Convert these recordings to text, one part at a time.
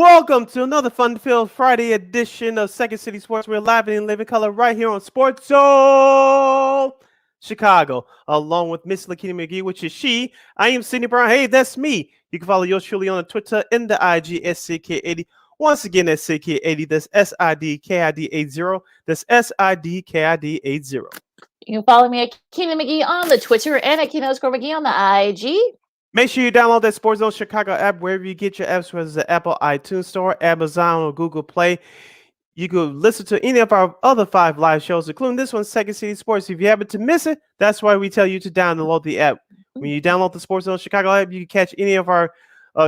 Welcome to another fun-filled Friday edition of Second City Sports. We're live and in living color right here on Sports Zone Chicago, along with Miss Lakeena McGee, which is she. I am Sidney Brown. Hey, that's me. You can follow yours truly on Twitter in the IG SCK80. Once again, that's SCK80. That's SIDKID80. That's SIDKID80. You can follow me at Keenan McGee on the Twitter and at Keenan_McGee on the IG. Make sure you download that Sports Zone Chicago app wherever you get your apps, whether it's the Apple iTunes Store, Amazon, or Google Play. You could listen to any of our other 5 live shows, including this one, Second City Sports. If you happen to miss it, that's why we tell you to download the app. When you download the Sports Zone Chicago app, you can catch any of our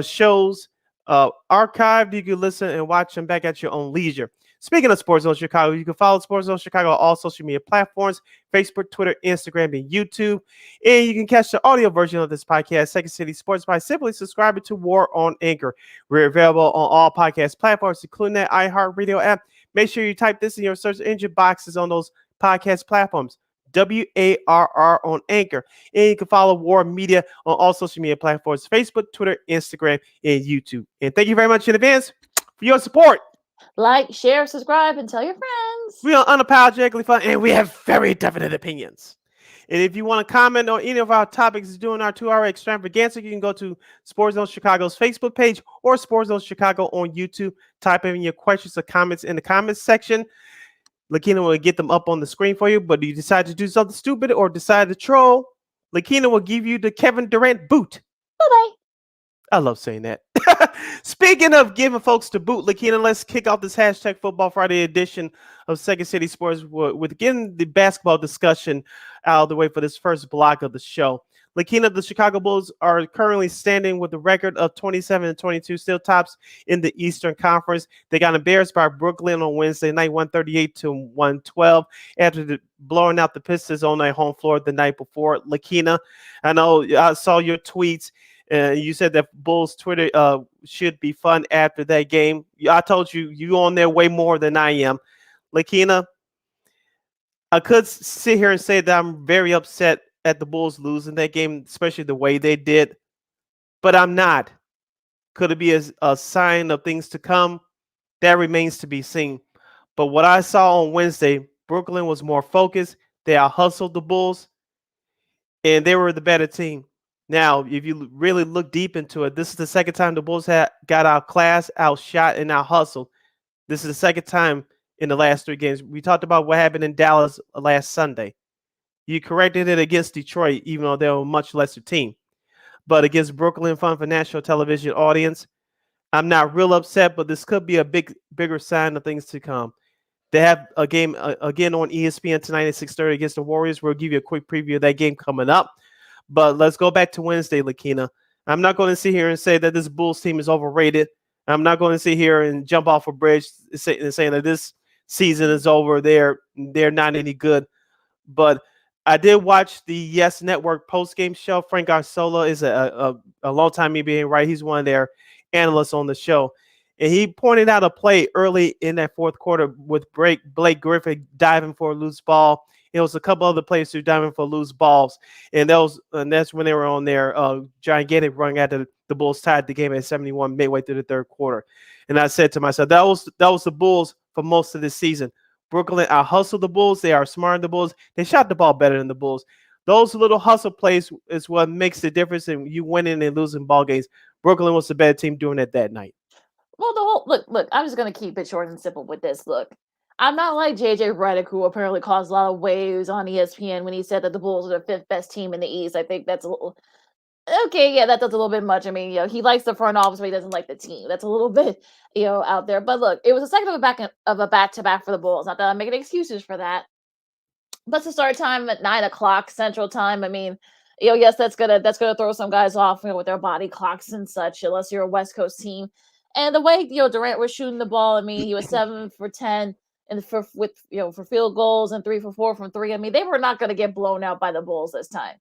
shows archived. You can listen and watch them back at your own leisure. Speaking of Sports Zone Chicago, you can follow Sports Zone Chicago on all social media platforms, Facebook, Twitter, Instagram, and YouTube. And you can catch the audio version of this podcast, Second City Sports, by simply subscribing to War on Anchor. We're available on all podcast platforms, including that iHeartRadio app. Make sure you type this in your search engine boxes on those podcast platforms. WARR on Anchor. And you can follow War Media on all social media platforms, Facebook, Twitter, Instagram, and YouTube. And thank you very much in advance for your support. Like, share, subscribe, and tell your friends. We are unapologetically fun, and we have very definite opinions. And if you want to comment on any of our topics during our 2-hour extravaganza, you can go to Sports Zone Chicago's Facebook page or Sports Zone Chicago on YouTube. Type in your questions or comments in the comments section. Lakeena will get them up on the screen for you, but if you decide to do something stupid or decide to troll, Lakeena will give you the Kevin Durant boot. Bye-bye. I love saying that. Speaking of giving folks the boot, Lakeena, let's kick off this hashtag Football Friday edition of Second City Sports with getting the basketball discussion out of the way for this first block of the show. Lakeena, the Chicago Bulls are currently standing with a record of 27-22, still tops in the Eastern Conference. They got embarrassed by Brooklyn on Wednesday night, 138-112, after blowing out the Pistons on their home floor the night before. Lakeena, I know I saw your tweets. You said that Bulls Twitter should be fun after that game. I told you on there way more than I am. Lakeena, I could sit here and say that I'm very upset at the Bulls losing that game, especially the way they did, but I'm not. Could it be a sign of things to come? That remains to be seen. But what I saw on Wednesday, Brooklyn was more focused. They out-hustled the Bulls, and they were the better team. Now, if you really look deep into it, this is the second time the Bulls got outclassed, outshot, and out-hustled. This is the second time in the last 3 games. We talked about what happened in Dallas last Sunday. You corrected it against Detroit, even though they were a much lesser team. But against Brooklyn, fun for national television audience, I'm not real upset, but this could be a bigger sign of things to come. They have a game again on ESPN tonight at 6:30 against the Warriors. We'll give you a quick preview of that game coming up. But let's go back to Wednesday, Lakeena. I'm not going to sit here and say that this Bulls team is overrated. I'm not going to sit here and jump off a bridge and saying that this season is over. They're not any good. But I did watch the Yes Network post-game show. Frank Arsola is a long-time NBA right. He's one of their analysts on the show. And he pointed out a play early in that fourth quarter with Blake Griffin diving for a loose ball. It was a couple other players who diving for loose balls, and that's when they were on their gigantic run after the Bulls tied the game at 71 midway through the third quarter. And I said to myself, that was the Bulls for most of this season. Brooklyn out-hustled the Bulls. They are smarter than the Bulls. They shot the ball better than the Bulls. Those little hustle plays is what makes the difference in you winning and losing ball games. Brooklyn was the better team doing it that night. Well, look, I'm just going to keep it short and simple with this. Look, I'm not like JJ Redick, who apparently caused a lot of waves on ESPN when he said that the Bulls are the 5th best team in the East. I think that's a little okay. Yeah, that's a little bit much. I mean, he likes the front office, but he doesn't like the team. That's a little bit, out there. But look, it was a second of a back-to-back for the Bulls. Not that I'm making excuses for that, but the start time at 9:00 Central Time. I mean, yes, that's gonna throw some guys off, with their body clocks and such, unless you're a West Coast team. And the way Durant was shooting the ball, I mean, he was 7 for 10. And for field goals and 3 for 4 from 3. I mean, they were not going to get blown out by the Bulls this time.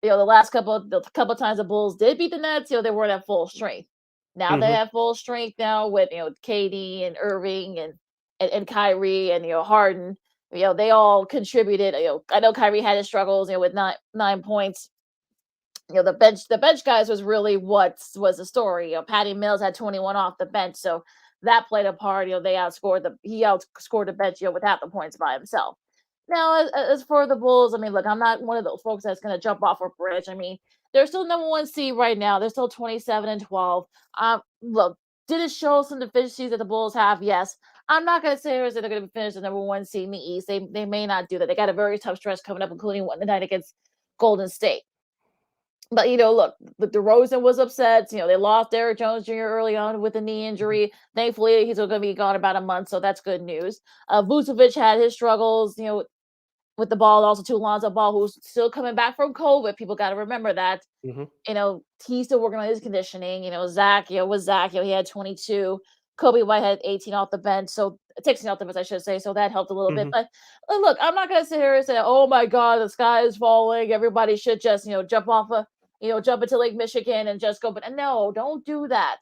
The last couple times the Bulls did beat the Nets, they weren't at full strength. Now they have full strength now with KD and Irving and Kyrie and Harden. They all contributed. I know Kyrie had his struggles with 9 points the bench guys was really what was the story. Patty Mills had 21 off the bench, so that played a part. He outscored the bench, with half the points by himself. Now, as for the Bulls, I mean, look, I'm not one of those folks that's going to jump off a bridge. I mean, they're still number one seed right now. They're still 27-12. Look, did it show some deficiencies that the Bulls have? Yes. I'm not going to say they're going to finish the number one seed in the East. They may not do that. They got a very tough stretch coming up, including one night against Golden State. But look, the DeRozan was upset. They lost Derrick Jones Jr. early on with a knee injury. Thankfully, he's going to be gone about a month, so that's good news. Vucevic had his struggles, with the ball. Also, to Lonzo Ball, who's still coming back from COVID. People got to remember that. Mm-hmm. He's still working on his conditioning. Zach, he had 22. Kobe White had 18 off the bench, so 16 off the bench, I should say. So that helped a little bit. But look, I'm not gonna sit here and say, "Oh my God, the sky is falling. Everybody should just, jump into Lake Michigan and just go." But no, don't do that.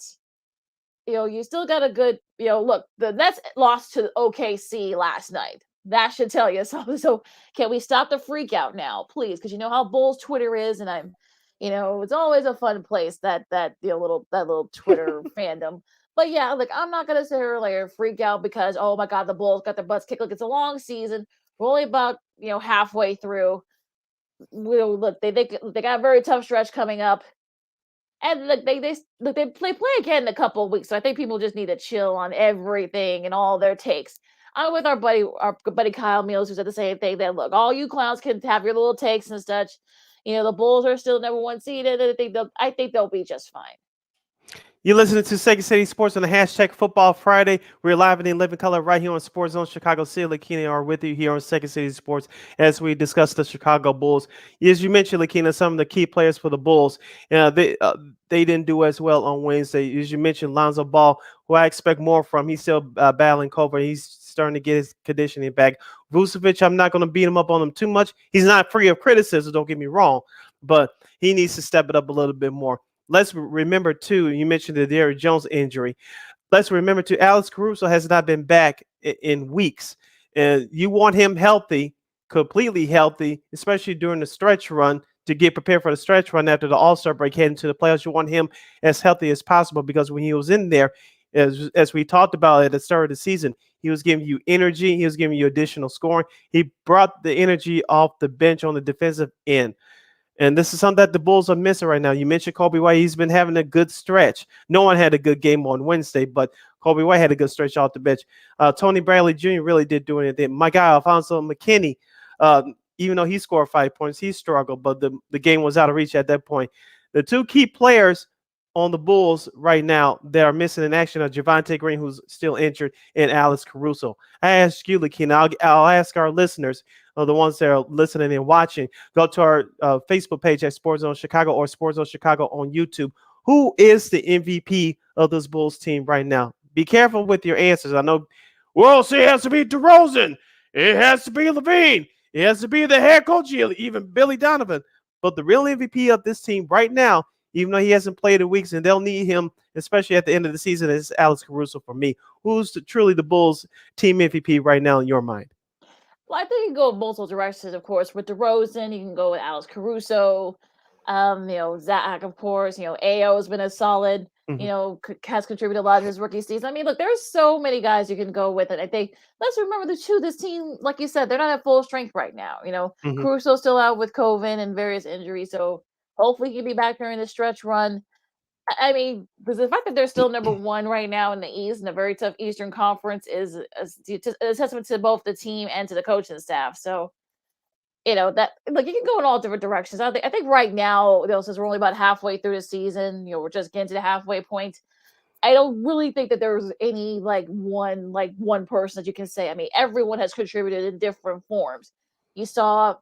You still got a good, look, the Nets lost to OKC last night. That should tell you something. So can we stop the freak out now, please? Because you know how Bulls Twitter is, and it's always a fun place that little Twitter fandom. But yeah, like I'm not gonna sit here and freak out because oh my God, the Bulls got their butts kicked. Look, it's a long season. We're only about halfway through. Look, they got a very tough stretch coming up. And look, they play again in a couple of weeks. So I think people just need to chill on everything and all their takes. I'm with our buddy Kyle Mills, who said the same thing. That look, all you clowns can have your little takes and such. The Bulls are still number one seed, and I think they'll be just fine. You're listening to Second City Sports on the hashtag Football Friday. We're live in living color right here on Sports Zone Chicago. Sid, Lakeena are with you here on Second City Sports as we discuss the Chicago Bulls. As you mentioned, Lakeena, some of the key players for the Bulls, they didn't do as well on Wednesday. As you mentioned, Lonzo Ball, who I expect more from. He's still battling COVID. He's starting to get his conditioning back. Vucevic, I'm not going to beat him up on him too much. He's not free of criticism, don't get me wrong, but he needs to step it up a little bit more. Let's remember, too, you mentioned the Derrick Jones injury. Let's remember, too, Alex Caruso has not been back in weeks. And you want him healthy, completely healthy, especially during the stretch run to get prepared for the stretch run after the All-Star break heading to the playoffs. You want him as healthy as possible because when he was in there, as we talked about at the start of the season, he was giving you energy. He was giving you additional scoring. He brought the energy off the bench on the defensive end. And this is something that the Bulls are missing right now. You mentioned Kobe White. He's been having a good stretch. No one had a good game on Wednesday, but Kobe White had a good stretch off the bench. Tony Bradley Jr. really did do anything. My guy, Alfonso McKinney, even though he scored 5 points, he struggled, but the game was out of reach at that point. The two key players on the Bulls right now that are missing in action are Javonte Green, who's still injured, and Alex Caruso. I ask you, Lakeena, I'll ask our listeners, the ones that are listening and watching, go to our Facebook page at Sports Zone Chicago or Sports Zone Chicago on YouTube. Who is the MVP of this Bulls team right now? Be careful with your answers. I know, well, see, it has to be DeRozan. It has to be Levine. It has to be the head coach, even Billy Donovan. But the real MVP of this team right now, even though he hasn't played in weeks and they'll need him, especially at the end of the season, is Alex Caruso for me. Who's truly the Bulls team MVP right now in your mind? Well, I think you can go multiple directions, of course. With DeRozan, you can go with Alex Caruso. Zach, of course. AO has been a solid. Has contributed a lot to his rookie season. I mean, look, there's so many guys you can go with, and I think let's remember this team, like you said, they're not at full strength right now. Caruso's still out with COVID and various injuries, so hopefully he'll be back during the stretch run. I mean, because the fact that they're still number one right now in the East in a very tough Eastern Conference is a testament to both the team and to the coaching staff. So, that like you can go in all different directions. I think right now, since we're only about halfway through the season, we're just getting to the halfway point. I don't really think that there's any one person that you can say. I mean, everyone has contributed in different forms. You saw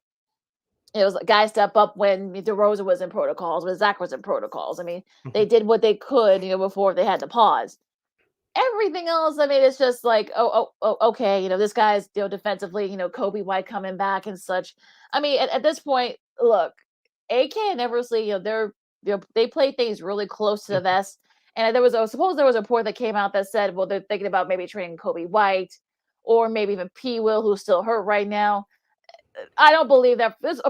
it was guys step up when DeRozan was in protocols, when Zach was in protocols. I mean, they did what they could, before they had to pause. Everything else, I mean, it's just like, oh, okay, this guy's, defensively, Kobe White coming back and such. I mean, at this point, look, AK and Eversley, they play things really close to the vest. And there was a report that came out that said, well, they're thinking about maybe trading Kobe White or maybe even P. Will, who's still hurt right now. I don't believe that. First,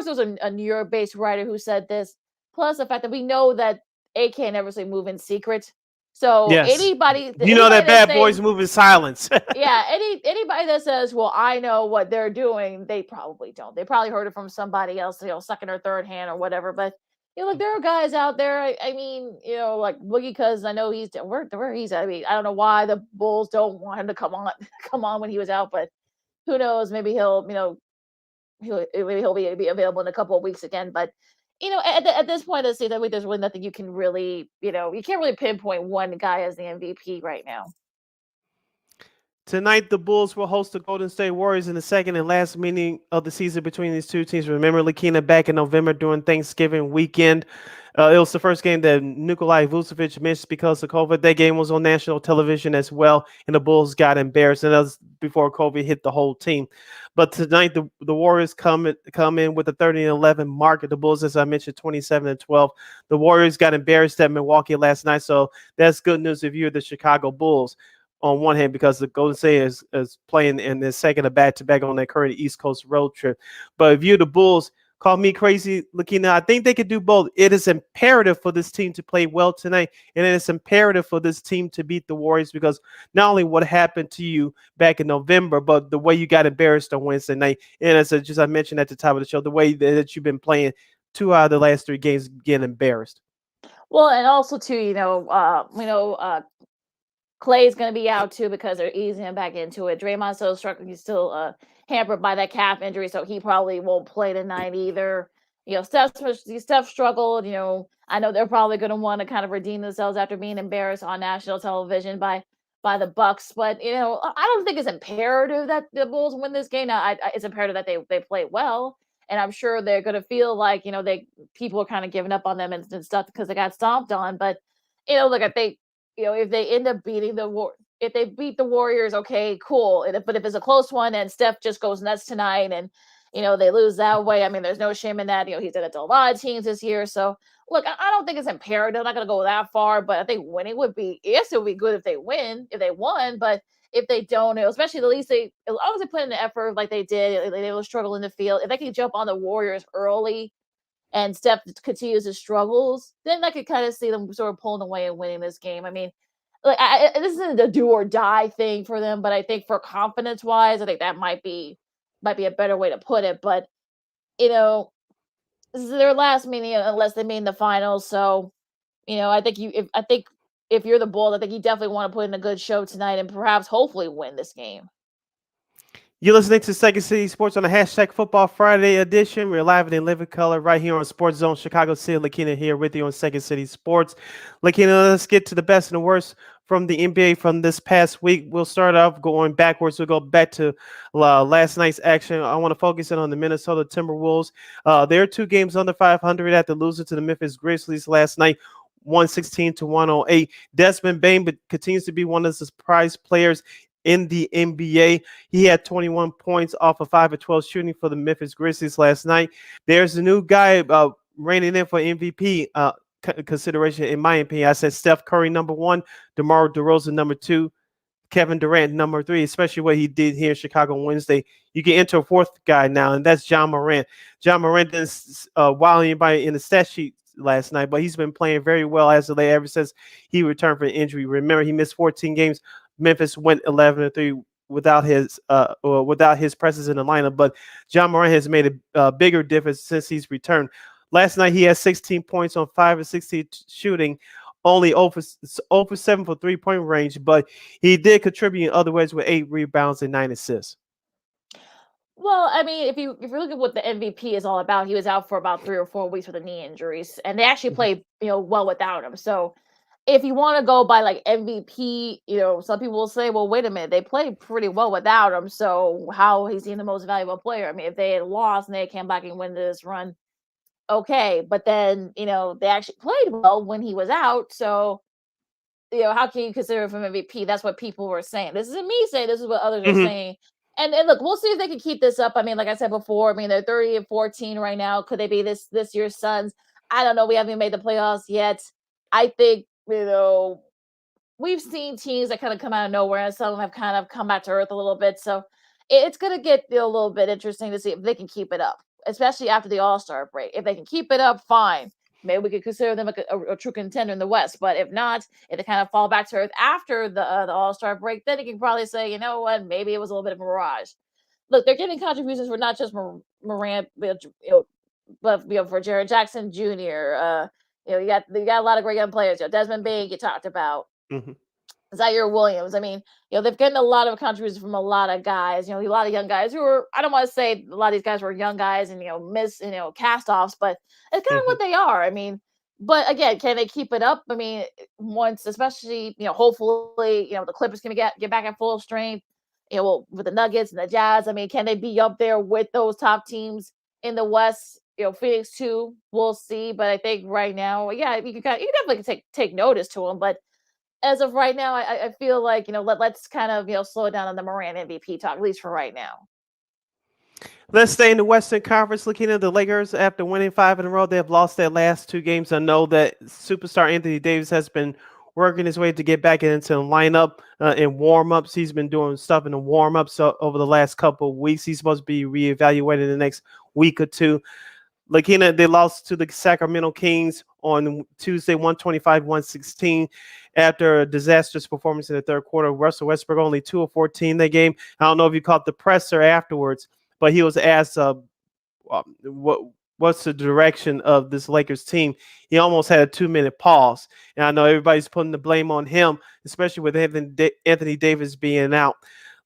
there was a New York-based writer who said this. Plus, the fact that we know that AK never say move in secret. So Yes. anybody, You know anybody that that's bad boys saying, move in silence. yeah, anybody that says, well, I know what they're doing, they probably don't. They probably heard it from somebody else, second or third hand or whatever. But look, there are guys out there. I mean, like Boogie, because I know he's where he's at. I mean, I don't know why the Bulls don't want him to come on, come on when he was out, but who knows? Maybe he'll be available in a couple of weeks again. But at this point of the season, there's really nothing you can really, you can't really pinpoint one guy as the MVP right now. Tonight, the Bulls will host the Golden State Warriors in the second and last meeting of the season between these two teams. Remember, Lakeena back in November during Thanksgiving weekend. It was the first game that Nikolai Vucevic missed because of COVID. That game was on national television as well, and the Bulls got embarrassed. And that was before COVID hit the whole team. But tonight, the Warriors come in with a 30-11 mark. The Bulls, as I mentioned, 27-12. The Warriors got embarrassed at Milwaukee last night, so that's good news if you're the Chicago Bulls on one hand, because the Golden State is playing in their second of back-to-back on their current East Coast road trip. But if you're the Bulls, call me crazy, Lakeena. I think they could do both. It is imperative for this team to play well tonight, and it is imperative for this team to beat the Warriors, because not only what happened to you back in November, but the way you got embarrassed on Wednesday night. And as I mentioned at the top of the show, the way that you've been playing 2 out of the last 3 games, getting embarrassed. Well, and also too, Clay's going to be out too because they're easing him back into it. Draymond's still struggling. He's still hampered by that calf injury, so he probably won't play tonight either. Steph struggled. I know they're probably going to want to kind of redeem themselves after being embarrassed on national television by the Bucks. But I don't think it's imperative that the Bulls win this game. Now, it's imperative that they play well, and I'm sure they're going to feel like people are kind of giving up on them and stuff because they got stomped on. But look, I think if they end up beating if they beat the Warriors, okay, cool. But if it's a close one and Steph just goes nuts tonight and they lose that way, I mean, there's no shame in that. He's done it to a lot of teams this year. So look, I don't think it's imperative. I'm not gonna go that far, but I think winning would be yes, it would be good if they won. But if they don't, especially at least as long as they put in the effort like they did, they will struggle in the field. If they can jump on the Warriors early and Steph continues his struggles, then I could kind of see them sort of pulling away and winning this game. I mean, this isn't a do or die thing for them, but I think for confidence wise, I think that might be a better way to put it. But you know, this is their last meeting unless they meet in the finals. So I think if you're the Bulls, I think you definitely want to put in a good show tonight and perhaps hopefully win this game. You're listening to Second City Sports on the hashtag Football Friday edition. We're live and in living color right here on Sports Zone Chicago City. Lakeena here with you on Second City Sports. Lakeena, let's get to the best and the worst from the NBA from this past week. We'll start off going backwards. We'll go back to last night's action. I want to focus in on the Minnesota Timberwolves. They're 2 games under 500 after losing to the Memphis Grizzlies last night, 116-108. Desmond Bane continues to be one of the surprise players in the NBA. He had 21 points off of 5 of 12 shooting for the Memphis Grizzlies last night. There's a new guy reigning in for MVP consideration, in my opinion. I said Steph Curry number 1, DeMar DeRozan number 2, Kevin Durant number 3, especially what he did here in Chicago on Wednesday. You can enter a 4th guy now, and that's John Morant. John Morant didn't wow anybody in the stat sheet last night, but he's been playing very well as of late ever since he returned from injury. Remember, he missed 14 games. Memphis went 11-3 without his presence in the lineup, but John Morant has made a bigger difference since he's returned. Last night he had 16 points on 5 of 16 shooting, only over 7 for 3-point range, but he did contribute in other ways with 8 rebounds and 9 assists. Well, I mean, if you look at what the MVP is all about, he was out for about 3 or 4 weeks with the knee injuries, and they actually played well without him. So if you want to go by like MVP, some people will say, well, wait a minute, they played pretty well without him. So how is he the most valuable player? I mean, if they had lost and they came back and win this run, okay. But then, they actually played well when he was out. So, how can you consider him MVP? That's what people were saying. This isn't me saying, this is what others are saying. And look, we'll see if they can keep this up. I mean, like I said before, I mean, they're 30-14 right now. Could they be this year's Suns? I don't know. We haven't made the playoffs yet. I think, we've seen teams that kind of come out of nowhere, and some of them have kind of come back to earth a little bit. So it's gonna get a little bit interesting to see if they can keep it up, especially after the All-Star break. If they can keep it up, fine. Maybe we could consider them a true contender in the West. But if not, if they kind of fall back to earth after the All-Star break, then you can probably say, you know what, maybe it was a little bit of a mirage. Look, they're getting contributions for not just Morant, but for Jared Jackson Jr. You got a lot of great young players. Desmond Bain, you talked about. Mhm. Zaire Williams. I mean, they've gotten a lot of contributions from a lot of guys. A lot of young guys who are. I don't want to say a lot of these guys were young guys and cast offs, but it's kind of Mhm. what they are. I mean, but again, can they keep it up? I mean, once, especially hopefully, the Clippers can get back at full strength. With the Nuggets and the Jazz. I mean, can they be up there with those top teams in the West? Phoenix too. We'll see, but I think right now, yeah, you can definitely take notice to them, but as of right now, I feel like let's kind of slow down on the Morant MVP talk, at least for right now. Let's stay in the Western Conference. Looking at the Lakers, after winning 5 in a row, they have lost their last 2 games. I know that superstar Anthony Davis has been working his way to get back into the lineup in warm-ups. He's been doing stuff in the warm-ups over the last couple of weeks. He's supposed to be reevaluated in the next week or two. Lakeena, they lost to the Sacramento Kings on Tuesday, 125-116, after a disastrous performance in the third quarter. Russell Westbrook only 2 of 14 that game. I don't know if you caught the presser afterwards, but he was asked what's the direction of this Lakers team. He almost had a 2-minute pause, and I know everybody's putting the blame on him, especially with Anthony Davis being out.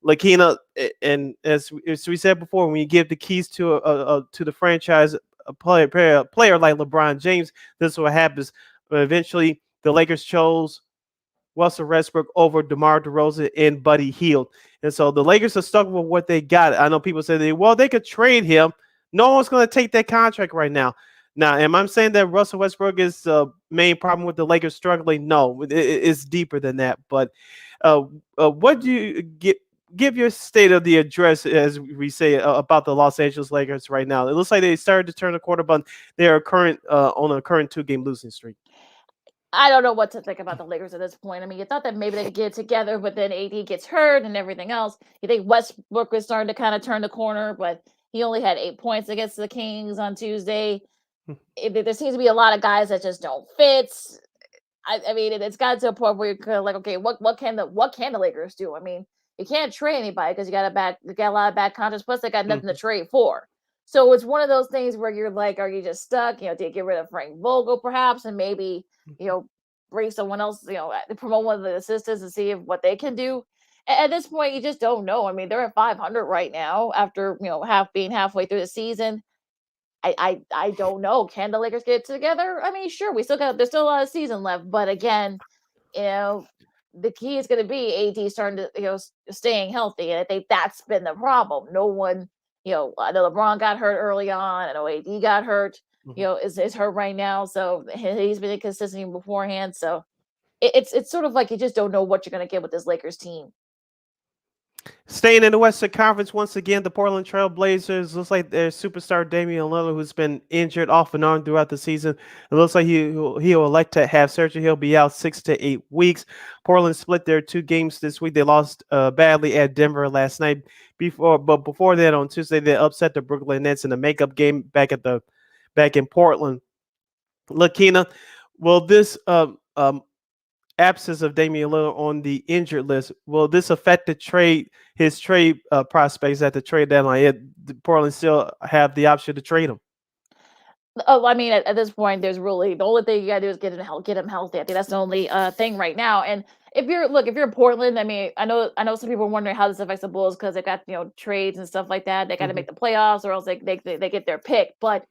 Lakeena, and as we said before, when you give the keys to the franchise, a player like LeBron James, this is what happens. But eventually, the Lakers chose Russell Westbrook over DeMar DeRozan and Buddy Hield. And so the Lakers are stuck with what they got. I know people say they could trade him. No one's going to take that contract right now. Now, am I saying that Russell Westbrook is the main problem with the Lakers struggling? No, it's deeper than that. But what do you give your state of the address, as we say, about the Los Angeles Lakers right now? It looks like they started to turn the corner, but they are on a current 2-game losing streak. I don't know what to think about the Lakers at this point. I mean, you thought that maybe they could get it together, but then AD gets hurt and everything else. You think Westbrook was starting to kind of turn the corner, but he only had 8 points against the Kings on Tuesday. There seems to be a lot of guys that just don't fit. I mean, it's gotten to a point where you're kind of like, okay, what can the Lakers do? I mean, you can't trade anybody because you got a lot of bad contracts. Plus, they got nothing to trade for. So it's one of those things where you're like, are you just stuck? Do you get rid of Frank Vogel perhaps, and maybe you know bring someone else, promote one of the assistants and see what they can do. At this point, you just don't know. I mean, they're at 500 right now after being halfway through the season. I don't know. Can the Lakers get it together? I mean, sure, there's still a lot of season left, but again, you know, the key is going to be AD starting to staying healthy, and I think that's been the problem. No one, I know LeBron got hurt early on. I know AD got hurt. Mhm. Is hurt right now, so he's been inconsistent beforehand. So it's sort of like you just don't know what you're going to get with this Lakers team. Staying in the Western Conference once again, the Portland Trail Blazers looks like their superstar Damian Lillard, who's been injured off and on throughout the season. It looks like he'll elect to have surgery. He'll be out 6 to 8 weeks. Portland split their 2 games this week. They lost badly at Denver last night. Before that, on Tuesday, they upset the Brooklyn Nets in the makeup game back in Portland. Lakeena, will this absence of Damian Lillard on the injured list, will this affect his trade prospects at the trade deadline? Portland still have the option to trade him. Oh, I mean, at this point, there's really the only thing you gotta do is get him healthy. I think that's the only thing right now. And if you're Portland, I mean, I know some people are wondering how this affects the Bulls because they got trades and stuff like that. They got to Hmm. make the playoffs or else they get their pick. But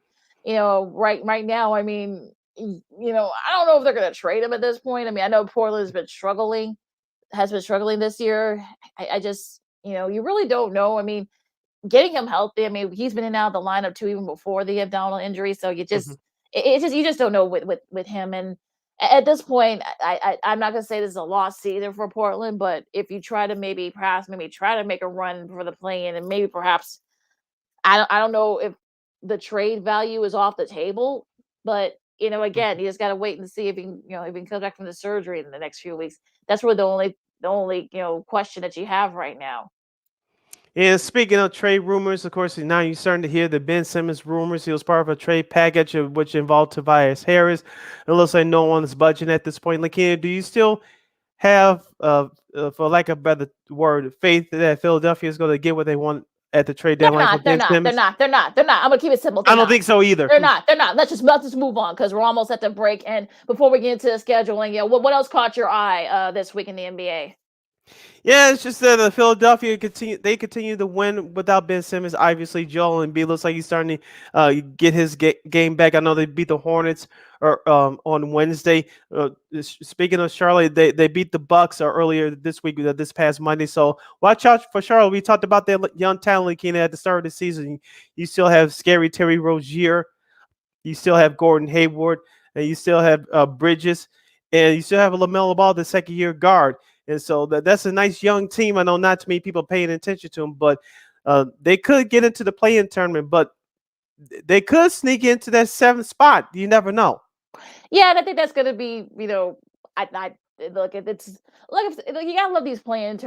right now, I mean, I don't know if they're gonna trade him at this point. I mean, I know Portland's has been struggling this year. I just you really don't know. I mean, getting him healthy. I mean, he's been in and out of the lineup too, even before the abdominal injury. So Hmm. it's just you just don't know with him. And at this point, I'm not gonna say this is a lost season for Portland, but if you try to maybe try to make a run for the play-in, and maybe perhaps I don't know if the trade value is off the table, but again, you just gotta wait and see if he can come back from the surgery in the next few weeks. That's really the only question that you have right now. And speaking of trade rumors, of course, now you're starting to hear the Ben Simmons rumors. He was part of a trade package which involved Tobias Harris. It looks like no one is budging at this point. Lakeena, do you still have, for lack of a better word, faith that Philadelphia is going to get what they want at the trade They're deadline for not. They're Ben not. They're Simmons? not. They're not. They're not. I'm gonna keep it simple. I They're don't not. think so either. They're not. They're not. Let's just move on because we're almost at the break. And before we get into the scheduling, what else caught your eye this week in the NBA? Yeah, it's just that they continue to win without Ben Simmons. Obviously, Joel Embiid looks like he's starting to get his game back. I know they beat the Hornets on Wednesday. Speaking of Charlotte, they beat the Bucks earlier this week, this past Monday. So watch out for Charlotte. We talked about their young talent, Keena, at the start of the season. You still have scary Terry Rozier. You still have Gordon Hayward, and you still have Bridges, and you still have a LaMelo Ball, the second-year guard. And so that's a nice young team. I know not too many people paying attention to them, but they could get into the play-in tournament, but they could sneak into that seventh spot. You never know. Yeah, and I think that's gonna be, I look, it's like you gotta love these play-ins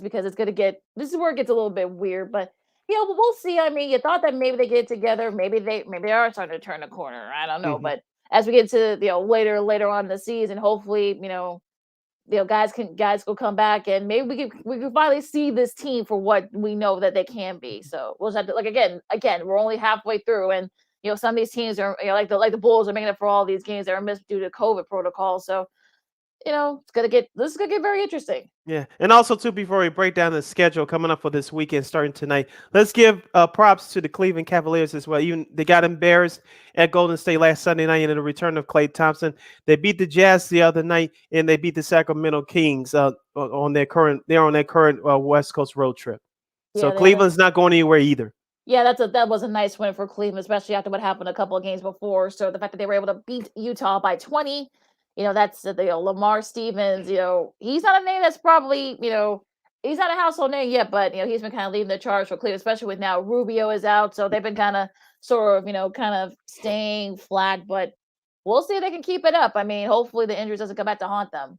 because it's gonna get this is where it gets a little bit weird, but we'll see. I mean, you thought that maybe they get together, maybe they are starting to turn a corner. I don't know, Hmm. but as we get to later on in the season, hopefully, guys will come back and maybe we can finally see this team for what we know that they can be. So we'll just have to again, we're only halfway through and some of these teams are like the Bulls are making up for all these games that are missed due to COVID protocol. So, this is gonna get very interesting. Yeah, and also too, before we break down the schedule coming up for this weekend, starting tonight, let's give props to the Cleveland Cavaliers as well. Even they got embarrassed at Golden State last Sunday night in the return of Klay Thompson. They beat the Jazz the other night, and they beat the Sacramento Kings they're on their current West Coast road trip. So Yeah, they had a Cleveland's not going anywhere either. Yeah, that was a nice win for Cleveland, especially after what happened a couple of games before. So the fact that they were able to beat Utah by 20, that's Lamar Stevens. He's not a name that's probably he's not a household name yet, but he's been kind of leading the charge for Cleveland, especially with now Rubio is out, so they've been kind of sort of kind of staying flat. But we'll see if they can keep it up. I mean, hopefully the injuries doesn't come back to haunt them.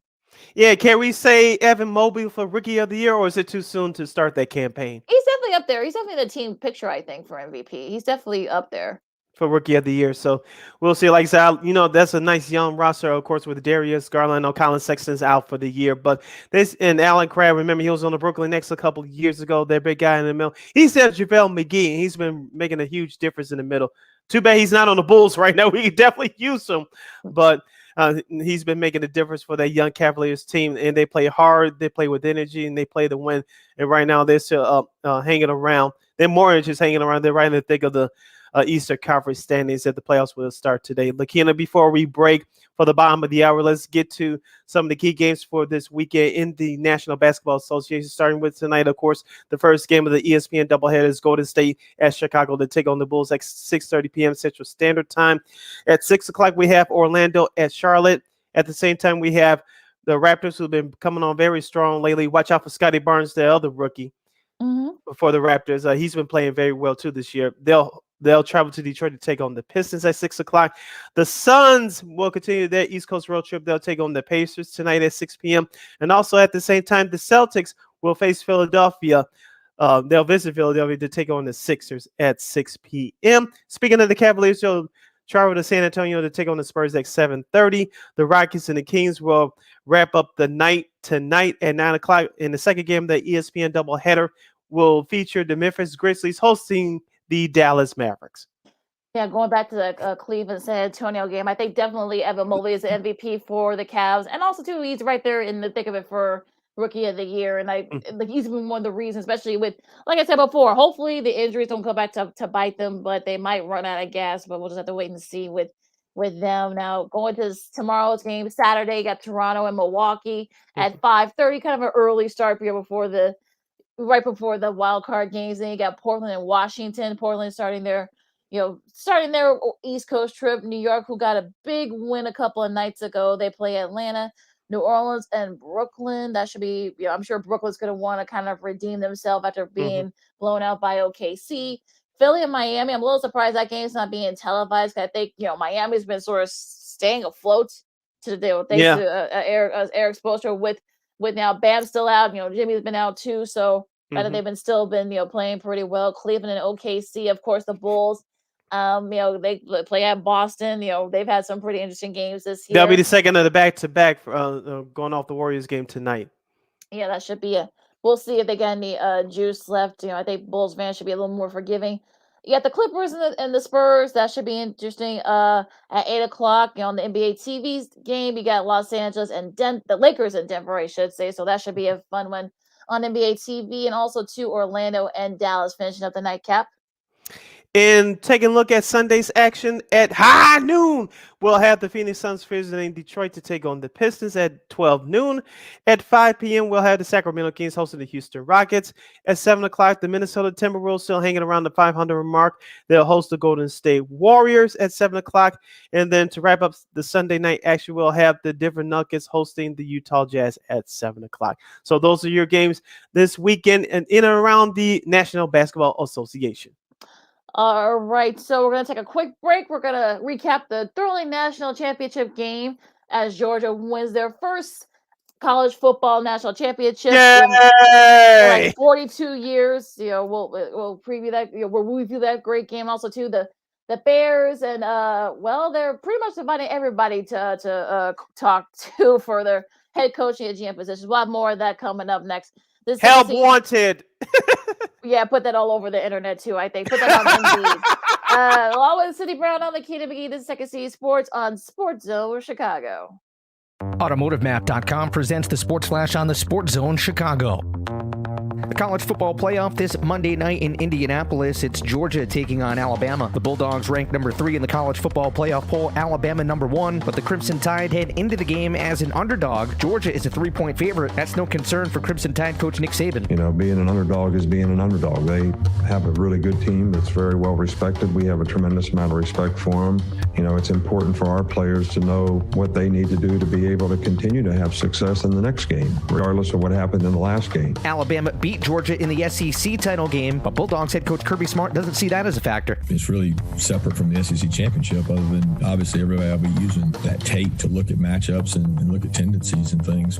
Yeah, can we say Evan Mobley for Rookie of the Year, or is it too soon to start that campaign? He's definitely up there. He's definitely the team picture, I think, for MVP. He's definitely up there. For Rookie of the Year. So we'll see. Like I said, that's a nice young roster, of course, with Darius Garland. Colin Sexton's out for the year. But this and Alan Crabb, remember, he was on the Brooklyn Nets a couple of years ago. Their big guy in the middle. He said JaVale McGee, and he's been making a huge difference in the middle. Too bad he's not on the Bulls right now. We could definitely use him. But he's been making a difference for that young Cavaliers team, and they play hard, they play with energy, and they play to win. And right now they're still hanging around. They're more just hanging around. They're right in the thick of the Eastern Conference standings at the playoffs will start today. Lakeena, before we break for the bottom of the hour, let's get to some of the key games for this weekend in the National Basketball Association. Starting with tonight, of course, the first game of the ESPN doubleheader is Golden State at Chicago to take on the Bulls at 6:30 p.m. Central Standard Time. At 6 o'clock, we have Orlando at Charlotte. At the same time, we have the Raptors, who've been coming on very strong lately. Watch out for Scotty Barnes, the other rookie for the Raptors. He's been playing very well too this year. They'll travel to Detroit to take on the Pistons at 6 o'clock. The Suns will continue their East Coast road trip. They'll take on the Pacers tonight at 6 p.m. And also at the same time, the Celtics will face Philadelphia. They'll visit Philadelphia to take on the Sixers at 6 p.m. Speaking of the Cavaliers, they'll travel to San Antonio to take on the Spurs at 7:30. The Rockets and the Kings will wrap up the night tonight at 9 o'clock. In the second game, the ESPN doubleheader will feature the Memphis Grizzlies hosting the Dallas Mavericks. Yeah, going back to the Cleveland San Antonio game, I think definitely Evan Mobley is the MVP for the Cavs, and also too he's right there in the thick of it for Rookie of the Year, and he's been one of the reasons, especially with like I said before. Hopefully the injuries don't come back to bite them, but they might run out of gas. But we'll just have to wait and see with them. Now going to tomorrow's game, Saturday, you got Toronto and Milwaukee at 5:30, kind of an early start here before the right before the wild card games. Then you got Portland and Washington. Portland starting their East Coast trip. New York, who got a big win a couple of nights ago. They play Atlanta, New Orleans, and Brooklyn. That should be, I'm sure Brooklyn's going to want to kind of redeem themselves after being blown out by OKC. Philly and Miami, I'm a little surprised that game's not being televised. I think, Miami's been sort of staying afloat to the deal thanks to Eric Spoelstra with now Bam still out. Jimmy's been out too. So That they've been playing pretty well. Cleveland and OKC, of course, the Bulls. They play at Boston. They've had some pretty interesting games this year. That'll be the second of the back-to-back going off the Warriors game tonight. Yeah, that should be we'll see if they got any juice left. I think Bulls fans should be a little more forgiving. You got the Clippers and the Spurs. That should be interesting. At 8:00, on the NBA TV game, you got Los Angeles and the Lakers in Denver, I should say. So that should be a fun one on NBA TV, and also Orlando and Dallas finishing up the nightcap. And taking a look at Sunday's action at high noon, we'll have the Phoenix Suns visiting Detroit to take on the Pistons at 12 noon. At 5 p.m., we'll have the Sacramento Kings hosting the Houston Rockets. At 7 o'clock, the Minnesota Timberwolves still hanging around the 500 mark. They'll host the Golden State Warriors at 7 o'clock. And then to wrap up the Sunday night action, we'll have the Denver Nuggets hosting the Utah Jazz at 7 o'clock. So those are your games this weekend and in and around the National Basketball Association. All right, so we're going to take a quick break. We're going to recap the thrilling national championship game as Georgia wins their first college football national championship in like 42 years. We'll preview that. We'll review that great game. Also, too, the Bears and they're pretty much inviting everybody to talk to for their head coaching and GM positions. We'll have more of that coming up next. Help wanted. Yeah, put that all over the internet too, I think. Put that on Indeed. Along with Cindy Brown on Lakeena McGee, this is Second City Sports on Sports Zone Chicago. AutomotiveMap.com presents the Sports Flash on the Sports Zone Chicago. The college football playoff this Monday night in Indianapolis. It's Georgia taking on Alabama. The Bulldogs ranked number 3 in the college football playoff poll, Alabama number 1, but the Crimson Tide head into the game as an underdog. Georgia is a 3-point favorite. That's no concern for Crimson Tide coach Nick Saban. Being an underdog is being an underdog. They have a really good team that's very well respected. We have a tremendous amount of respect for them. It's important for our players to know what they need to do to be able to continue to have success in the next game, regardless of what happened in the last game. Alabama beat Georgia in the SEC title game, but Bulldogs head coach Kirby Smart doesn't see that as a factor. It's really separate from the SEC championship, other than obviously everybody will be using that tape to look at matchups and look at tendencies and things.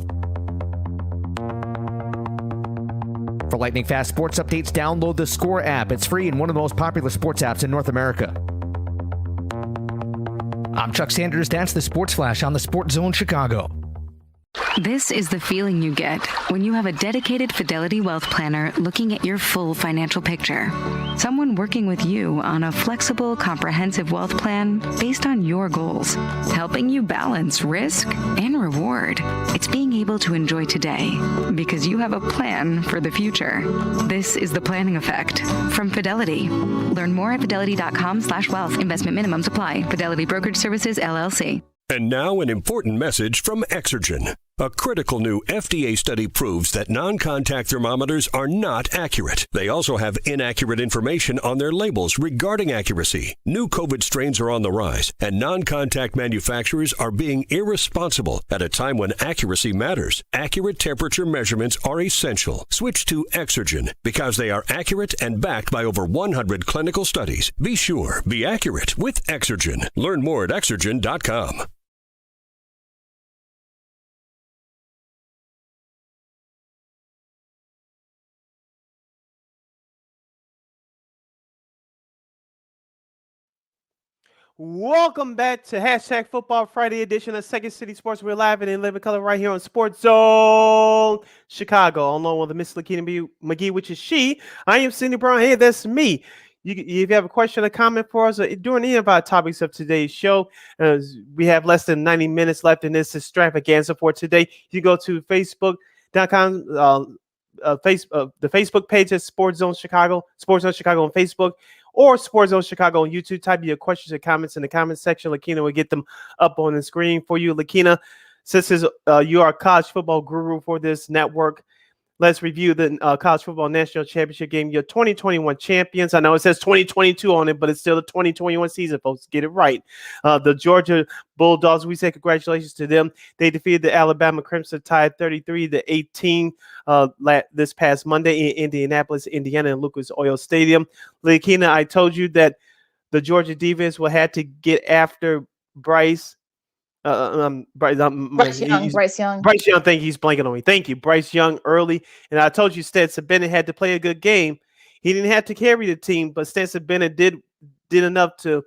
For lightning fast sports updates, download the Score app. It's free and one of the most popular sports apps in North America. I'm Chuck Sanders. That's the Sports Flash on the Sports Zone Chicago. This is the feeling you get when you have a dedicated Fidelity Wealth Planner looking at your full financial picture. Someone working with you on a flexible, comprehensive wealth plan based on your goals, helping you balance risk and reward. It's being able to enjoy today because you have a plan for the future. This is the planning effect from Fidelity. Learn more at fidelity.com/wealth. Investment minimums apply. Fidelity Brokerage Services, LLC. And now an important message from Exergen. A critical new FDA study proves that non-contact thermometers are not accurate. They also have inaccurate information on their labels regarding accuracy. New COVID strains are on the rise, and non-contact manufacturers are being irresponsible at a time when accuracy matters. Accurate temperature measurements are essential. Switch to Exergen because they are accurate and backed by over 100 clinical studies. Be sure, be accurate with Exergen. Learn more at Exergen.com. Welcome back to Hashtag Football Friday edition of Second City Sports. We're live and in living color right here on Sports Zone Chicago, along with the Miss Lakeena McGee, which is she. I am Cindy Brown. Hey, that's me. If you have a question or comment for us during any of our topics of today's show, we have less than 90 minutes left in this extravaganza for today. You go to Facebook.com, the Facebook page at Sports Zone Chicago on Facebook, or Sports Zone Chicago on YouTube. Type your questions and comments in the comment section. Lakeena will get them up on the screen for you. Lakeena, since you are a college football guru for this network, let's review the college football national championship game. Your 2021 champions. I know it says 2022 on it, but it's still the 2021 season, folks. Get it right. The Georgia Bulldogs, we say congratulations to them. They defeated the Alabama Crimson Tide 33-18 this past Monday in Indianapolis, Indiana, and Lucas Oil Stadium. Lakeena, I told you that the Georgia defense will have to get after Bryce Bryce, Bryce Young. Bryce Young. Thank you. He's blanking on me. Thank you, Bryce Young. Early, and I told you Stetson Bennett had to play a good game. He didn't have to carry the team, but Stetson Bennett did enough to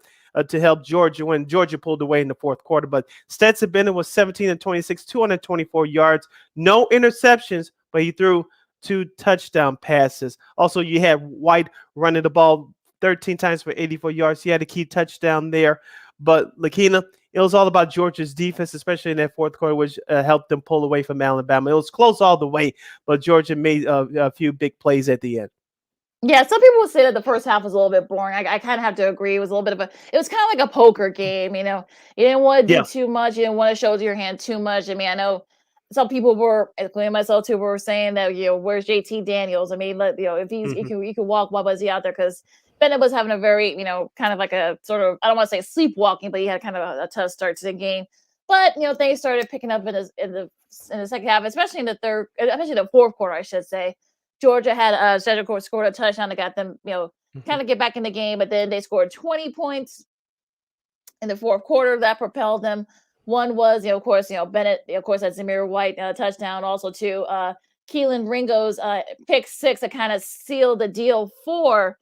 help Georgia when Georgia pulled away in the fourth quarter. But Stetson Bennett was 17 and 26, 224 yards, no interceptions, but he threw 2 touchdown passes. Also, you had White running the ball 13 times for 84 yards. He had a key touchdown there. But Lakeena, it was all about Georgia's defense, especially in that fourth quarter, which helped them pull away from Alabama. It was close all the way, but Georgia made a few big plays at the end. Yeah, some people would say that the first half was a little bit boring. I kind of have to agree. It was a little bit of it was kind of like a poker game, you know. You didn't want to do too much. You didn't want to show your hand too much. I mean, I know some people were, including myself too, were saying that, where's JT Daniels? I mean, if he's he can walk, why was he out there? Because Bennett was having a very, kind of like a sort of, I don't want to say sleepwalking, but he had kind of a tough start to the game. But things started picking up in the second half, especially in the fourth quarter, I should say. Georgia had scored a touchdown that got them, kind of get back in the game, but then they scored 20 points in the fourth quarter that propelled them. One was, of course, Bennett, of course, had Zamir White touchdown. Also, too, Keelan Ringo's pick six that kind of sealed the deal for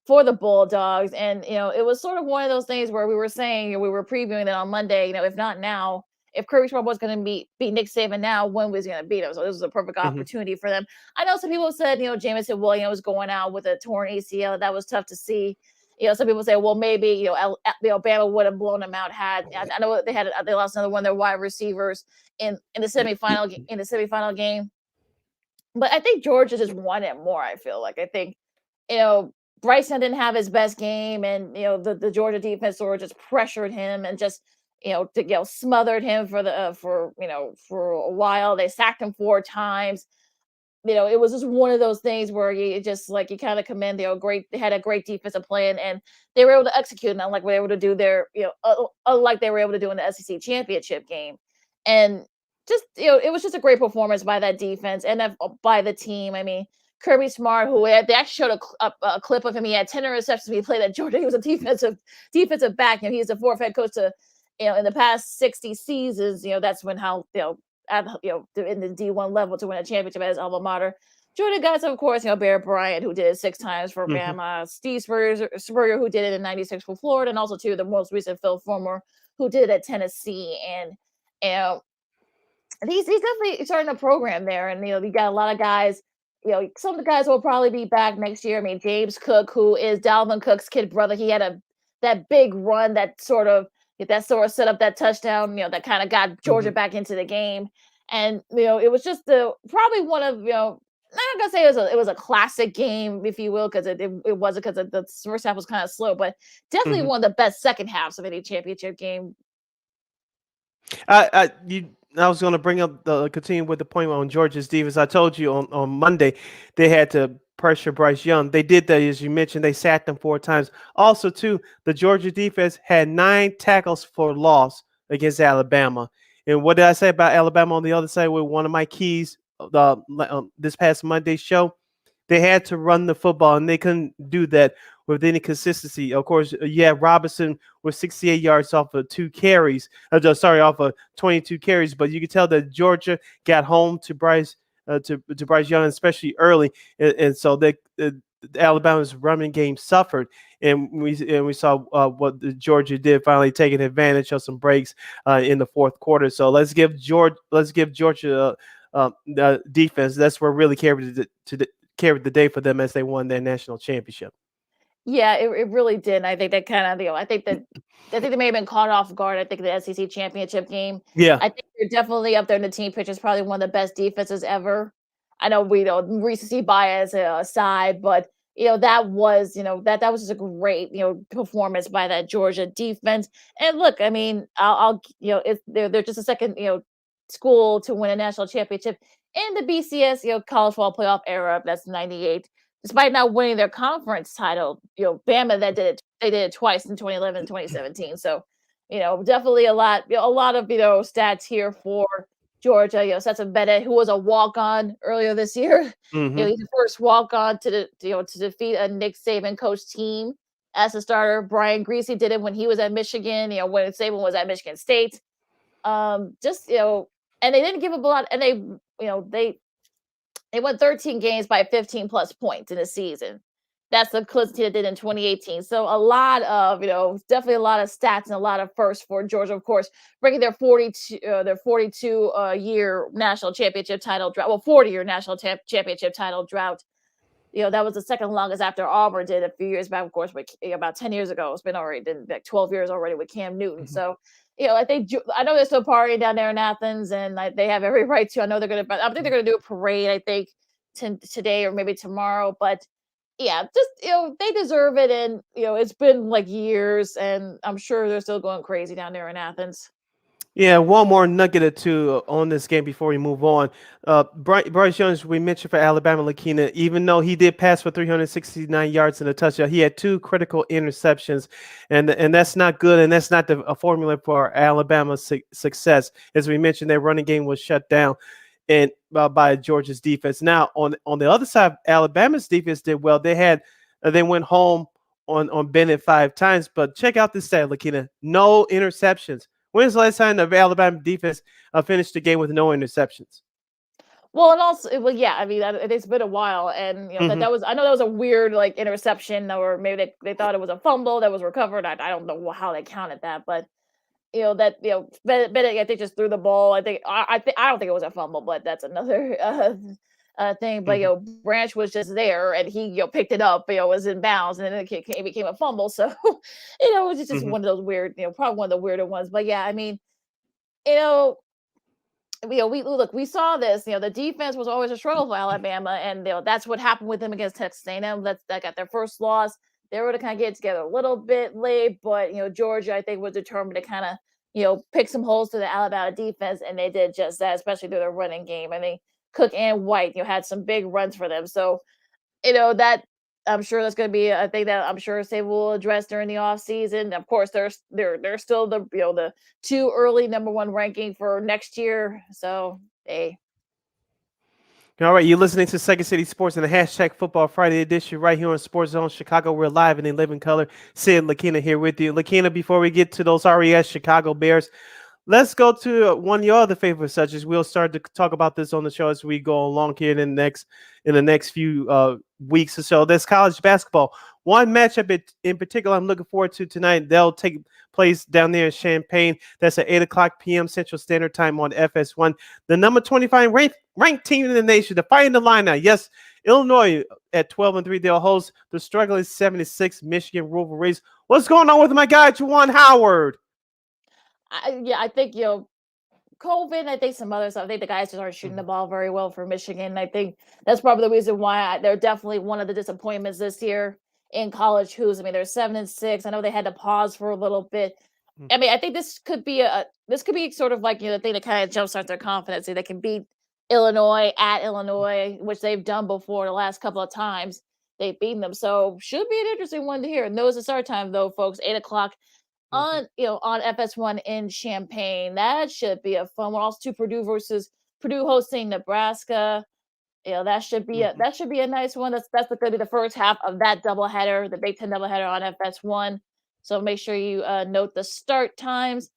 the Bulldogs. And, it was sort of one of those things where we were saying, we were previewing it on Monday, if not now, if Kirby Smart was going to beat Nick Saban now, when was he going to beat him? So this was a perfect opportunity for them. I know some people said, Jamison Williams was going out with a torn ACL. That was tough to see. Some people say, well, maybe, Alabama would have blown them out had. I know they lost another one of their wide receivers in the semifinal game. But I think Georgia just wanted more. I feel like Bryson didn't have his best game, and the Georgia defense sort of just pressured him and just smothered him for a while. They sacked him 4 times. It was just one of those things where you kind of commend they had a great defensive plan, and they were able to execute, and unlike what they were able to do unlike they were able to do in the SEC championship game. And just it was just a great performance by that defense and by the team. I mean, Kirby Smart, they actually showed a clip of him. He had 10 interceptions when he played at Georgia. He was a defensive back. He's the fourth head coach to in the past 60 seasons. That's when in the D1 level to win a championship at his alma mater. Jordan guys, of course, Bear Bryant, who did it 6 times for Bama, Steve Spurrier, who did it in 96 for Florida, and also too the most recent Phil Fulmer, who did it at Tennessee. And he's definitely starting a program there. And you got a lot of guys. Some of the guys will probably be back next year. I mean, James Cook, who is Dalvin Cook's kid brother, he had that big run that sort of set up that touchdown, that kind of got Georgia back into the game. And, it was just probably one of, I'm not going to say it was a classic game, if you will, because it wasn't, because the first half was kind of slow, but definitely one of the best second halves of any championship game. I was going to continue with the point on Georgia's defense. I told you on Monday they had to pressure Bryce Young. They did that, as you mentioned. They sacked him 4 times. Also, too, the Georgia defense had 9 tackles for loss against Alabama. And what did I say about Alabama on the other side with one of my keys this past Monday show? They had to run the football, and they couldn't do that with any consistency. Of course, Robinson with 68 yards off of 2 carries. Off of 22 carries. But you could tell that Georgia got home to Bryce Young, especially early, and so Alabama's running game suffered, and we saw what Georgia did, finally taking advantage of some breaks in the fourth quarter. So let's give Georgia the defense. That's what really carried the day for them as they won their national championship. Yeah, it really did. I think that kind of, I think they may have been caught off guard. I think the SEC championship game. Yeah, I think they're definitely up there in the team picture. It's probably one of the best defenses ever. I know we don't recency bias aside, but that was that was just a great performance by that Georgia defense. And look, I mean, they're just a second school to win a national championship in the BCS college football playoff era. That's 98. Despite not winning their conference title, Bama they did it twice in 2011 and 2017. So, definitely a lot of stats here for Georgia. Stetson Bennett, who was a walk-on earlier this year, he's the first walk-on to defeat a Nick Saban coach team as a starter. Brian Griese did it when he was at Michigan. When Saban was at Michigan State. Just and they didn't give up a lot, and they won 13 games by 15 plus points in a season. That's the Clemson team that did in 2018. So a lot of, definitely a lot of stats and a lot of firsts for Georgia, of course, breaking their 42 year national championship title drought. Well, 40-year national championship title drought. That was the second longest after Auburn did a few years back, of course, about 10 years ago. It's been already been like 12 years already with Cam Newton. So, I know they're still partying down there in Athens, and they have every right to. I think they're going to do a parade, I think, today or maybe tomorrow. But yeah, just, they deserve it. And, it's been like years, and I'm sure they're still going crazy down there in Athens. Yeah, one more nugget or two on this game before we move on. Bryce Young, we mentioned for Alabama, Lakeena, even though he did pass for 369 yards and a touchdown, he had 2 critical interceptions, and that's not good, and that's not a formula for Alabama's success. As we mentioned, their running game was shut down and by Georgia's defense. Now, on the other side, Alabama's defense did well. They went home on Bennett 5 times, but check out this stat, Lakeena: no interceptions. When's the last time the Alabama defense finished the game with no interceptions? Well, and also, yeah, I mean, it's been a while, and that was, I know that was a weird like interception, or maybe they thought it was a fumble that was recovered. I don't know how they counted that, but Bennett, I think, just threw the ball. I don't think it was a fumble, but that's another thing. But Branch was just there, and he picked it up. Was in bounds, and then it became a fumble. So it was just one of those weird, probably one of the weirder ones. But yeah, I mean, we saw this. The defense was always a struggle for Alabama, and that's what happened with them against Texas A&M. That got their first loss. They were to kind of get together a little bit late, but Georgia, I think, was determined to kind of pick some holes to the Alabama defense, and they did just that, especially through their running game. I mean, Cook and White had some big runs for them. So that, I'm sure that's going to be a thing that I'm sure they will address during the offseason. Of course, they're still the 2 early number 1 ranking for next year. So hey. All right, you're listening to Second City Sports and the Hashtag Football Friday edition right here on Sports Zone Chicago. We're live and in living color. Sid, Lakeena here with you. Lakeena, before we get to those RES Chicago Bears, let's go to one of your other favorite subjects. We'll start to talk about this on the show as we go along here in the next few weeks or so. That's college basketball. One matchup in particular I'm looking forward to tonight. They'll take place down there in Champaign. That's at 8 o'clock p.m. Central Standard Time on FS1. The number 25 ranked team in the nation, defying the line now. Yes, Illinois at 12-3. They'll host the struggling 76 Michigan Wolverines. What's going on with my guy, Juwan Howard? I think, COVID, I think some other stuff. I think the guys just aren't shooting the ball very well for Michigan. I think that's probably the reason why they're definitely one of the disappointments this year in college hoops. I mean, they're 7-6. I know they had to pause for a little bit. I mean, I think this could be sort of like the thing that kind of jumpstarts their confidence. They can beat Illinois at Illinois, which they've done before the last couple of times. They've beaten them, so should be an interesting one to hear. Knows the start time though, folks. 8 o'clock. On FS1 in Champaign. That should be a fun one. Also, Purdue hosting Nebraska. That should be a nice one. That's going to be the first half of that doubleheader, the Big Ten doubleheader on FS1. So make sure you note the start times.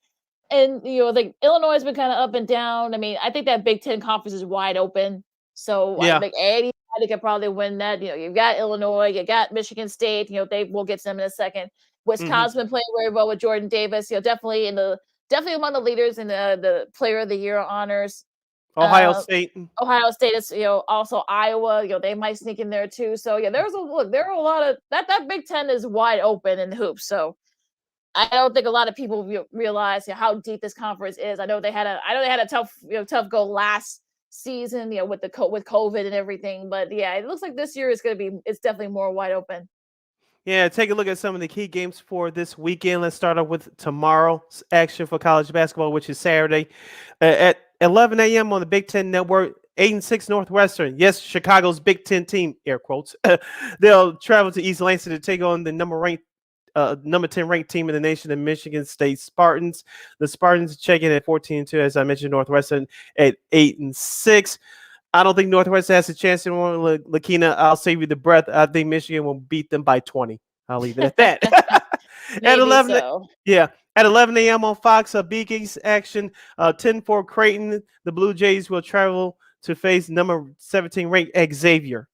And the Illinois has been kind of up and down. I mean, I think that Big Ten conference is wide open. So I think anybody could probably win that. You've got Illinois, you got Michigan State. We'll get to them in a second. Wisconsin been playing very well with Jordan Davis. Definitely among the leaders in the Player of the Year honors. Ohio State is also Iowa. They might sneak in there too. So there are a lot of that Big Ten is wide open in hoops. So I don't think a lot of people realize how deep this conference is. I know they had a tough go last season with COVID and everything. But yeah, it looks like this year it's definitely more wide open. Yeah, take a look at some of the key games for this weekend. Let's start off with tomorrow's action for college basketball, which is Saturday at 11 a.m. on the Big Ten Network. 8-6 Northwestern. Yes, Chicago's Big Ten team, air quotes. They'll travel to East Lansing to take on the number 10 ranked team in the nation, the Michigan State Spartans. The Spartans check in at 14-2, as I mentioned, Northwestern at 8-6. I don't think Northwestern has a chance anymore. Lakeena, I'll save you the breath. I think Michigan will beat them by 20. I'll leave it at that. At 11, so. Yeah. At 11 a.m. on Fox, Big East action, 10-4 Creighton. The Blue Jays will travel to face number 17 ranked Xavier,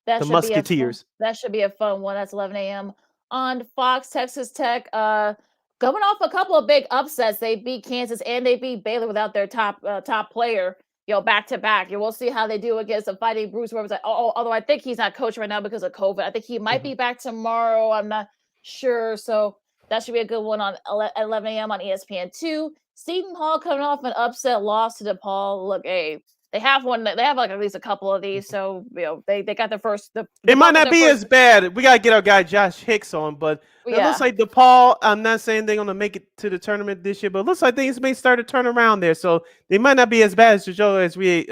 That the should be a fun. Musketeers. That should be a fun one. That's 11 a.m. on Fox. Texas Tech, coming off a couple of big upsets. They beat Kansas and they beat Baylor without their top player. Back to back. We'll see how they do against the Fighting Bruce. Although I think he's not coaching right now because of COVID. I think he might be back tomorrow. I'm not sure. So that should be a good one on 11 a.m. on ESPN2. Seton Hall coming off an upset loss to DePaul. Look, hey, they have one. They have like at least a couple of these. So they got their first. It might not be as bad. We gotta get our guy Josh Hicks on, but it looks like DePaul. I'm not saying they're gonna make it to the tournament this year, but it looks like things may start to turn around there. So they might not be as bad as we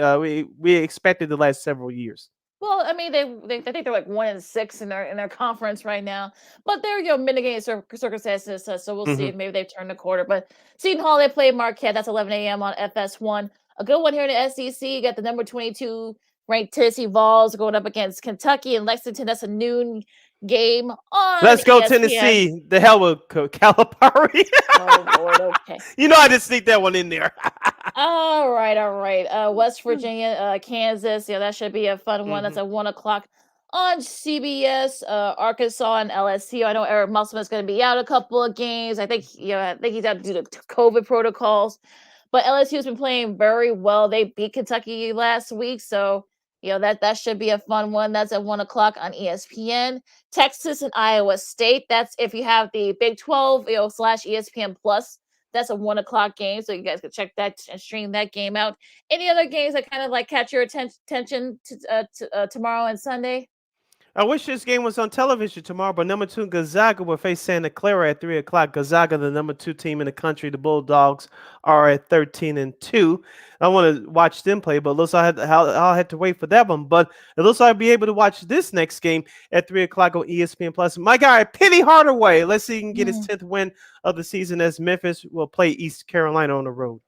expected the last several years. Well, I mean, they think they're like 1-6 in their conference right now, but they're mitigating circumstances. So we'll see if maybe they've turned the quarter. But Seton Hall, they play Marquette. That's 11 a.m. on FS1. A good one here in the SEC. You got the number 22 ranked Tennessee Vols going up against Kentucky and Lexington. That's a noon game on Let's go ESPN. Tennessee. The hell with Calipari. Oh Lord, okay. I just sneak that one in there. All right. West Virginia, Kansas. That should be a fun one. That's at 1:00 on CBS. Arkansas and LSU. I know Eric Musselman is going to be out a couple of games. I think he's out due to COVID protocols. But LSU has been playing very well. They beat Kentucky last week, so that should be a fun one. That's at 1:00 on ESPN. Texas and Iowa State. That's if you have the Big 12, / ESPN Plus. That's a 1:00 game, so you guys can check that and stream that game out. Any other games that kind of like catch your attention tomorrow and Sunday? I wish this game was on television tomorrow, but number 2 Gonzaga will face Santa Clara at 3:00. Gonzaga, the number 2 team in the country. The Bulldogs are at 13-2. I want to watch them play, but it looks like I'll have to wait for that one. But it looks like I'll be able to watch this next game at 3:00 on ESPN Plus. My guy Penny Hardaway, let's see if he can get his 10th win of the season as Memphis will play East Carolina on the road.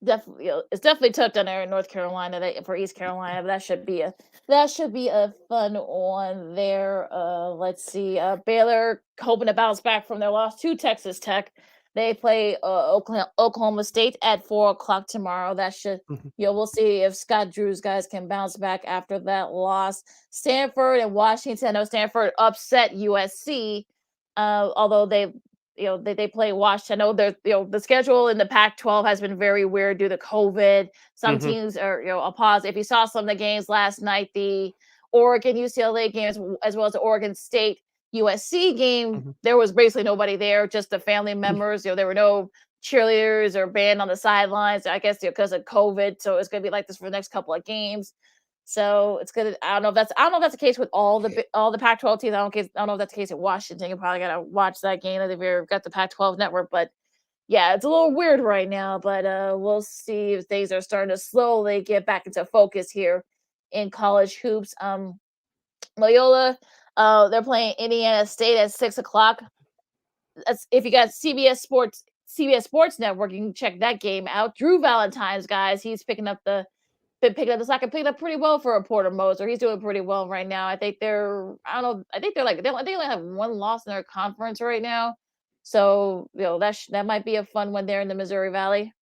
Definitely, it's definitely tough down there in North Carolina for East Carolina. But that should be a fun one there. Let's see. Baylor hoping to bounce back from their loss to Texas Tech. They play Oklahoma State at 4:00 tomorrow. That should we'll see if Scott Drew's guys can bounce back after that loss. Stanford and Washington. I know Stanford upset USC, although they play Washington. I know the schedule in the Pac-12 has been very weird due to COVID. Some teams are a pause. If you saw some of the games last night, the Oregon UCLA games as well as the Oregon State USC game, there was basically nobody there, just the family members. There were no cheerleaders or band on the sidelines. I guess because of COVID, so it's gonna be like this for the next couple of games. So it's gonna. I don't know if that's the case with all the Pac-12 teams. I don't know if that's the case at Washington. You probably gotta watch that game if you've got the Pac-12 network. But yeah, it's a little weird right now. But we'll see if things are starting to slowly get back into focus here in college hoops. Loyola, they're playing Indiana State at 6:00. That's if you got CBS Sports Network, you can check that game out. Drew Valentine's guys, he's picking up the slack and picking up pretty well for a Porter Moser. He's doing pretty well right now. I think they're they only have one loss in their conference right now. So that might be a fun one there in the Missouri Valley.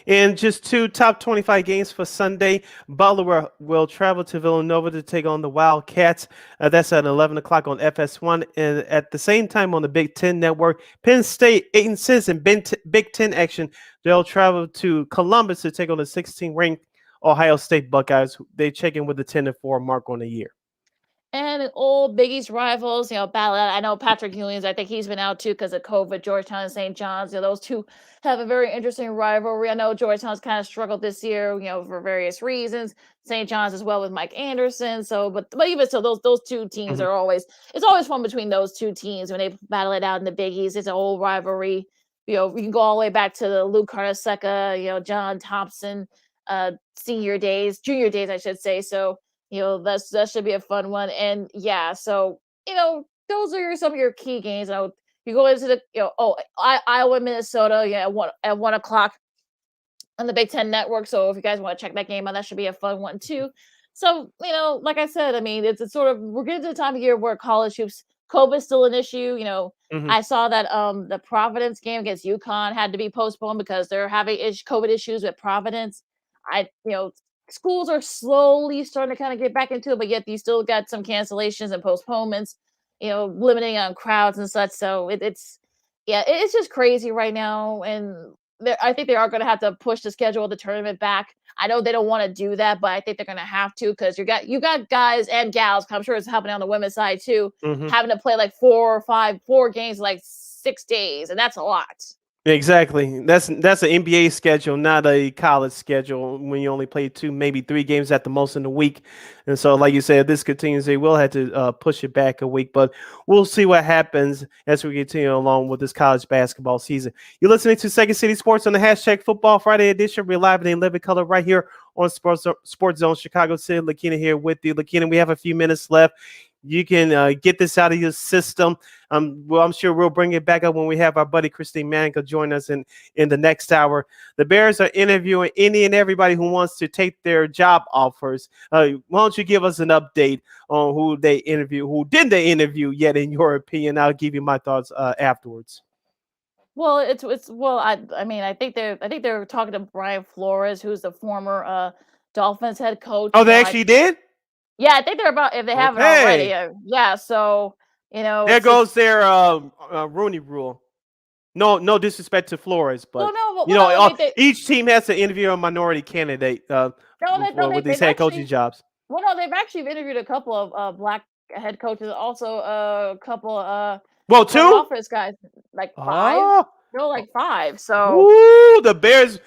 And just 2 top 25 games for Sunday. Butler will travel to Villanova to take on the Wildcats. That's at 11:00 on FS1. And at the same time on the Big Ten Network, Penn State, 8-6 in Big Ten action. They'll travel to Columbus to take on the 16th-ranked Ohio State Buckeyes. They check in with the 10-4 mark on the year. And old Big East rivals, battle. I know Patrick Ewing's, I think he's been out too because of COVID. Georgetown and St. John's, those two have a very interesting rivalry. I know Georgetown's kind of struggled this year, for various reasons. St. John's as well with Mike Anderson. So, but even so, those two teams are always fun between those two teams when they battle it out in the Big East. It's an old rivalry. We can go all the way back to the Luke Carnesecca, John Thompson, junior days, I should say. So, that should be a fun one. And yeah, so, those are some of your key games. You go into the, Iowa, Minnesota, at 1:00 on the Big Ten Network. So if you guys want to check that game out, that should be a fun one too. So, like I said, I mean, it's sort of, we're getting to the time of year where college hoops COVID's still an issue. Mhm. I saw that the Providence game against UConn had to be postponed because they're having COVID issues with Providence. Schools are slowly starting to kind of get back into it, but yet you still got some cancellations and postponements, limiting on crowds and such. So it's just crazy right now. And I think they are going to have to push the schedule of the tournament back. I know they don't want to do that, but I think they're going to have to, because you got guys and gals, I'm sure it's happening on the women's side too, Mhm. having to play like 4 games, like 6 days, and that's a lot. Exactly. That's an NBA schedule, not a college schedule, when you only play 2, maybe 3 games at the most in a week. And so, like you said, if this continues, they will have to push it back a week. But we'll see what happens as we continue along with this college basketball season. You're listening to Second City Sports on the hashtag Football Friday edition. We're live in living color right here on Sports Zone Chicago. Sid, Lakeena here with you. Lakeena, we have a few minutes left. You can get this out of your system. I'm sure we'll bring it back up when we have our buddy Christine Manika join us in the next hour. The Bears are interviewing any and everybody who wants to take their job offers. Why don't you give us an update on who they interview, who didn't they interview yet, in your opinion? I'll give you my thoughts afterwards. Well, I think they're talking to Brian Flores, who's the former Dolphins head coach. Oh, they actually did? Yeah, I think they're about, if they haven't Okay. already. Yeah, so there goes their Rooney Rule. No disrespect to Flores, but each team has to interview a minority candidate with these head coaching jobs. Well, no, they've actually interviewed a couple of black head coaches, also a couple two office guys, like 5. No, like 5. So ooh, the Bears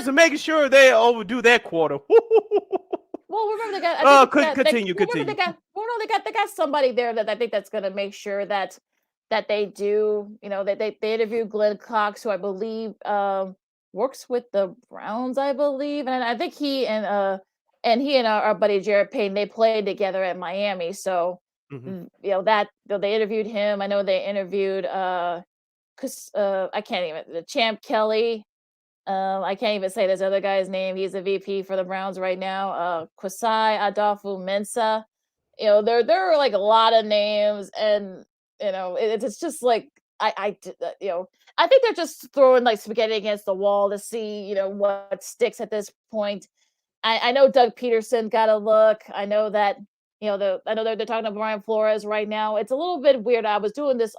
are making sure they overdo that quarter. Well, remember they got. Continue. They got somebody there that I think that's going to make sure that they do. They interviewed Glenn Cox, who I believe works with the Browns, I believe, and I think he and our buddy Jared Payne, they played together at Miami. So that they interviewed him. I know they interviewed I can't even, the Champ Kelly. I can't even say this other guy's name. He's a VP for the Browns right now. Kwasi Adolfo-Mensah. There are like a lot of names, and it's just like I think they're just throwing like spaghetti against the wall to see what sticks at this point. I know Doug Peterson got a look. I know that I know they're talking to Brian Flores right now. It's a little bit weird. I was doing this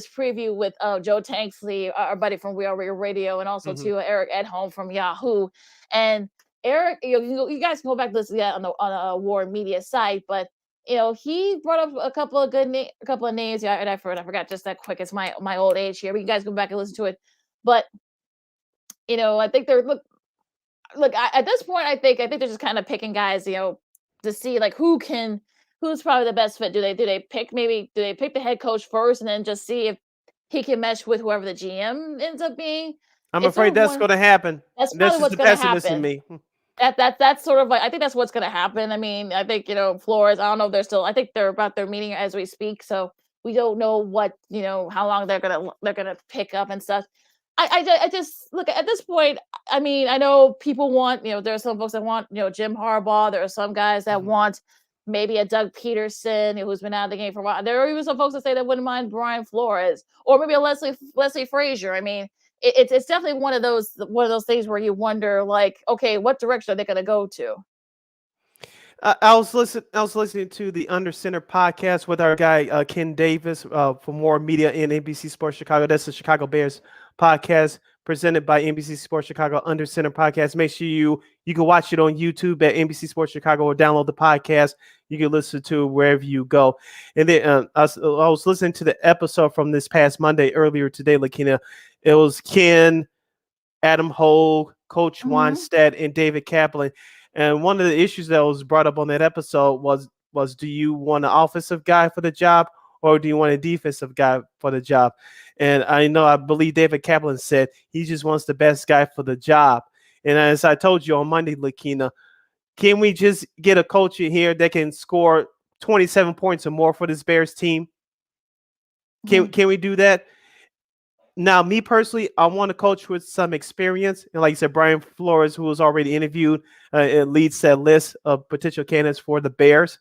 preview with Joe Tanksley, our buddy from We Are Radio, and also to Eric Edholm from Yahoo. And Eric, you guys can go back and listen to that on a War Media site, but he brought up a couple of names. Yeah, and I forgot just that quick. It's my old age here. But you guys go back and listen to it. But I think they're at this point. I think they're just kind of picking guys, to see like who's probably the best fit. Do they pick the head coach first and then just see if he can mesh with whoever the GM ends up being? I'm afraid that's going to happen. That's probably what's going to happen. Me. That's sort of like, I think that's what's going to happen. I mean, I think Flores. I don't know if they're still. I think they're about their meeting as we speak, so we don't know what how long they're gonna pick up and stuff. I just look at this point. I mean, I know people want there are some folks that want Jim Harbaugh. There are some guys that want maybe a Doug Peterson who's been out of the game for a while. There are even some folks that say they wouldn't mind Brian Flores or maybe a Leslie Frazier. I mean, it's definitely one of those things where you wonder, like, okay, what direction are they going to go to? I was listening to the Under Center podcast with our guy Ken Davis from More Media in NBC Sports Chicago. That's the Chicago Bears podcast presented by NBC Sports Chicago, Under Center podcast. Make sure you can watch it on YouTube at NBC Sports Chicago or download the podcast. You can listen to wherever you go. And then I was listening to the episode from this past Monday earlier today, Lakeena. It was Ken, Adam Hogue, Coach Wannstedt, and David Kaplan. And one of the issues that was brought up on that episode was do you want an offensive guy for the job or do you want a defensive guy for the job? And I believe David Kaplan said he just wants the best guy for the job. And as I told you on Monday, Lakeena, can we just get a coach in here that can score 27 points or more for this Bears team? Can we do that? Now, me personally, I want a coach with some experience. And like you said, Brian Flores, who was already interviewed, leads that list of potential candidates for the Bears.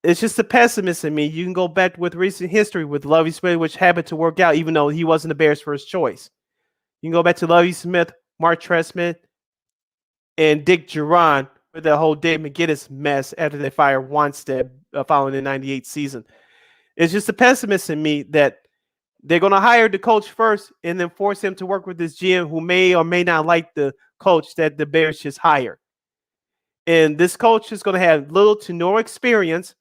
It's just the pessimist in me. You can go back with recent history with Lovie Smith, which happened to work out, even though he wasn't the Bears' first choice. You can go back to Lovie Smith, Mark Trestman, and Dick Duran with the whole Dave McGinnis mess after they fired Wanstead following the '98 season. It's just the pessimist in me that they're going to hire the coach first and then force him to work with this GM who may or may not like the coach that the Bears just hired. And this coach is going to have little to no experience.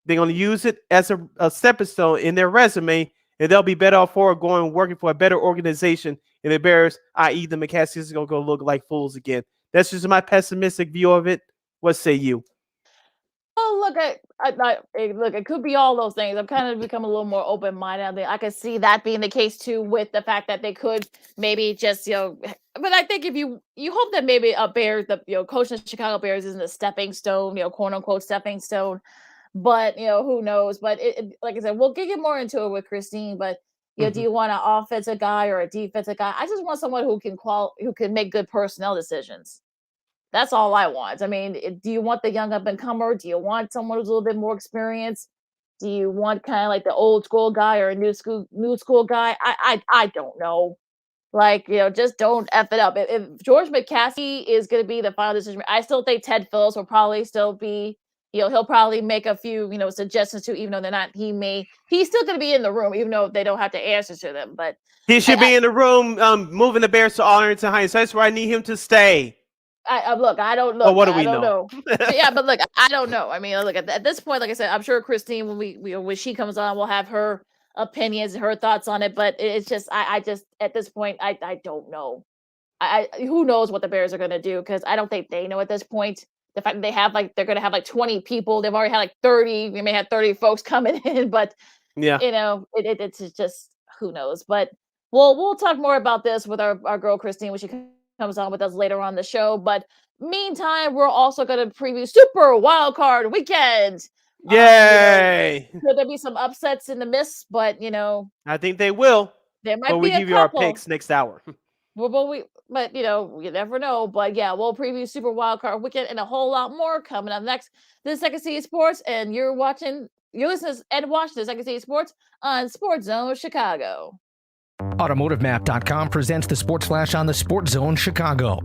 They're going to use it as a stepping stone in their resume, and they'll be better off for going working for a better organization. And the Bears, i.e. the McCaskies, is going to go look like fools again. That's just my pessimistic view of it. What say you? Oh, look, look, it could be all those things. I've kind of become a little more open-minded. I could see that being the case too, with the fact that they could maybe just, but I think if you hope that maybe a Bears, coaching the Chicago Bears isn't a stepping stone, quote unquote stepping stone. But who knows? But like I said, we'll get more into it with Christine. But do you want an offensive guy or a defensive guy? I just want someone who can make good personnel decisions. That's all I want. I mean, do you want the young up and comer? Do you want someone who's a little bit more experienced? Do you want kind of like the old school guy or a new school guy? I don't know. Like, just don't F it up. If George McCaskey is going to be the final decision, I still think Ted Phillips will probably still be, he'll probably make a few, suggestions too, even though they're not, he's still going to be in the room, even though they don't have to answer to them. But he should be in the room, moving the Bears to Arlington Heights. That's where I need him to stay. Look, I don't know. What do we know? Yeah, but look, I don't know. I mean, look, at this point, like I said, I'm sure Christine, when she comes on, we'll have her opinions and her thoughts on it. But it's just, I just at this point, I don't know. Who knows what the Bears are going to do, because I don't think they know at this point. The fact that they have they're going to have 20 people. They've already had 30. We may have 30 folks coming in, but yeah, it's just, who knows. But we'll talk more about this with our girl Christine when she comes on with us later on the show. But meantime, we're also going to preview Super Wild Card Weekend. Yay! Could there be some upsets in the mist? But I think they will. There might but be we give a you our couple. picks next hour. But you never know. But yeah, we'll preview Super Wild Card Weekend and a whole lot more coming up next. This is Second City Sports, and you're listening and watching Second City Sports on Sports Zone Chicago. AutomotiveMap.com presents the Sports Flash on the Sports Zone Chicago.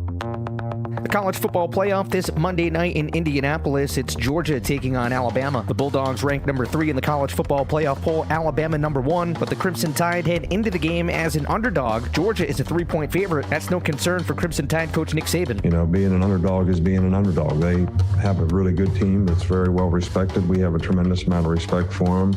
The college football playoff this Monday night in Indianapolis. It's Georgia taking on Alabama. The Bulldogs ranked number 3 in the college football playoff poll, Alabama number 1, but the Crimson Tide head into the game as an underdog. Georgia is a 3-point favorite. That's no concern for Crimson Tide coach Nick Saban. Being an underdog is being an underdog. They have a really good team that's very well respected. We have a tremendous amount of respect for them.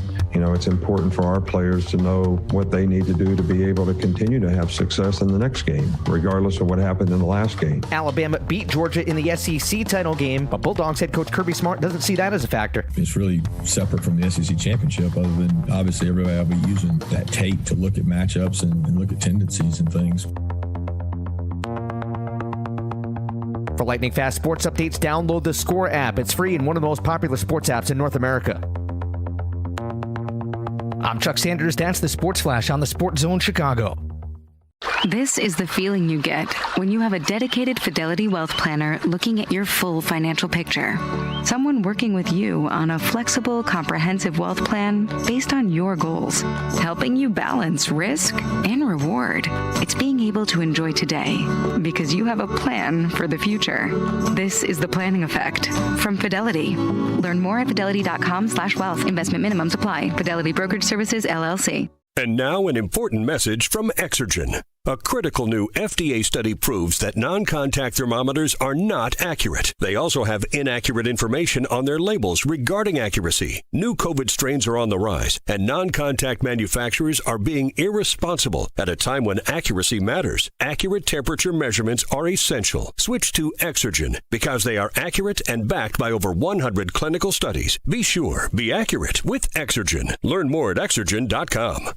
It's important for our players to know what they need to do to be able to continue to have success in the next game, regardless of what happened in the last game. Alabama beat Georgia in the SEC title game, but Bulldogs head coach Kirby Smart doesn't see that as a factor. It's really separate from the SEC championship, other than obviously everybody will be using that tape to look at matchups and look at tendencies and things. For lightning fast sports updates, download the Score app. It's free and one of the most popular sports apps in North America. I'm Chuck Sanders. That's the Sports Flash on the Sports Zone Chicago. This is the feeling you get when you have a dedicated Fidelity Wealth Planner looking at your full financial picture. Someone working with you on a flexible, comprehensive wealth plan based on your goals, helping you balance risk and reward. It's being able to enjoy today because you have a plan for the future. This is the planning effect from Fidelity. Learn more at fidelity.com/wealth. Investment minimums apply. Fidelity Brokerage Services, LLC. And now an important message from Exergen. A critical new FDA study proves that non-contact thermometers are not accurate. They also have inaccurate information on their labels regarding accuracy. New COVID strains are on the rise, and non-contact manufacturers are being irresponsible at a time when accuracy matters. Accurate temperature measurements are essential. Switch to Exergen because they are accurate and backed by over 100 clinical studies. Be sure, be accurate with Exergen. Learn more at Exergen.com.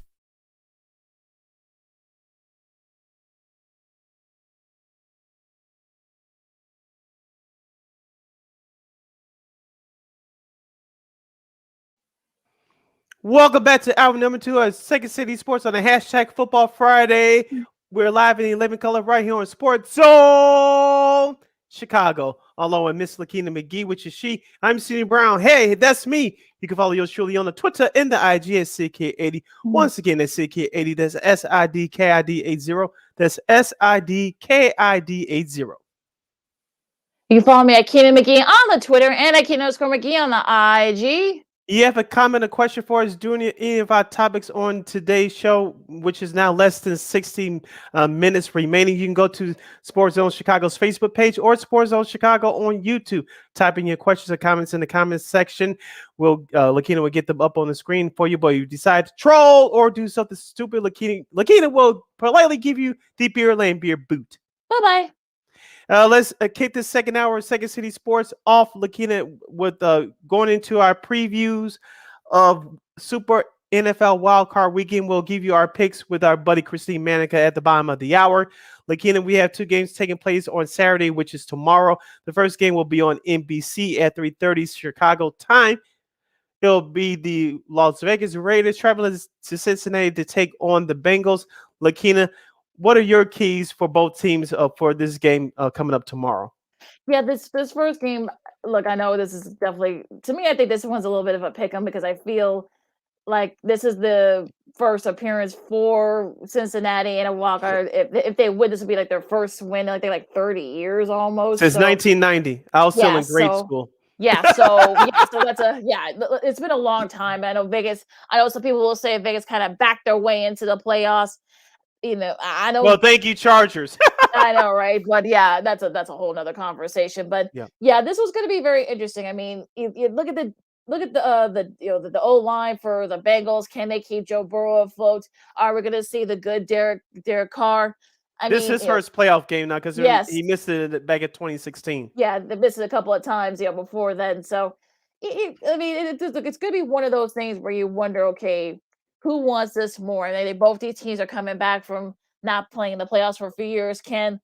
Welcome back to hour number 2 of Second City Sports on the hashtag Football Friday. We're live in 11 color right here on Sports Zone Chicago, along with Miss Lakeena McGee, which is she. I'm Sidney Brown. Hey, that's me. You can follow yours truly on the Twitter and the IG at SidKid80. Once again, that's SidKid80. That's SIDKID80. That's SIDKID80. You can follow me at Keenan McGee on the Twitter and at Keenan_McGee on the IG. You have a comment, a question for us during any of our topics on today's show, which is now less than 16 minutes remaining. You can go to Sports Zone Chicago's Facebook page or Sports Zone Chicago on YouTube. Type in your questions or comments in the comments section. Lakeena will get them up on the screen for you. But you decide to troll or do something stupid, Lakeena will politely give you the beer lane beer boot. Bye-bye. Let's kick this second hour of Second City Sports off, Lakeena, with going into our previews of Super NFL Wildcard Weekend. We'll give you our picks with our buddy Christine Manika at the bottom of the hour. Lakeena, we have two games taking place on Saturday, which is tomorrow. The first game will be on NBC at 3:30 Chicago time. It'll be the Las Vegas Raiders traveling to Cincinnati to take on the Bengals. Lakeena, what are your keys for both teams for this game coming up tomorrow? Yeah, this first game, look, I know this is definitely, to me, I think this one's a little bit of a pick 'em because I feel like this is the first appearance for Cincinnati in a wildcard. If they win, this would be like their first win in like 30 years almost. Since 1990. I was still in grade school. So it's been a long time. I know some people will say Vegas kind of backed their way into the playoffs. I know. Well, thank you, Chargers. I know, right? But yeah, that's a whole nother conversation. But yeah, this was going to be very interesting. I mean, you look at the O line for the Bengals. Can they keep Joe Burrow afloat? Are we going to see the good Derek Carr? This is his first playoff game now because he missed it back in 2016. Yeah, they missed it a couple of times, before then. So, it's going to be one of those things where you wonder, okay, who wants this more? And both these teams are coming back from not playing in the playoffs for a few years. Can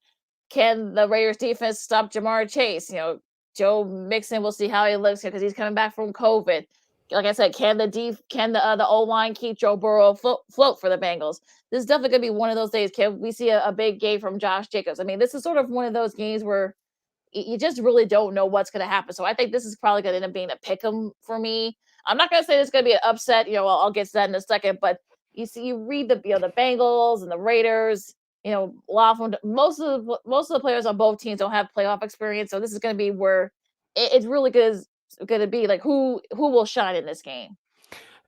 the Raiders defense stop Jamar Chase? Joe Mixon, we'll see how he looks because he's coming back from COVID. Like I said, can the O line keep Joe Burrow float for the Bengals? This is definitely going to be one of those days. Can we see a big game from Josh Jacobs? I mean, this is sort of one of those games where you just really don't know what's going to happen. So I think this is probably going to end up being a pick 'em for me. I'm not going to say it's going to be an upset. I'll get to that in a second. But you read the the Bengals and the Raiders. A lot of them, most of the players on both teams don't have playoff experience. So this is going to be where it's really going to be like who will shine in this game.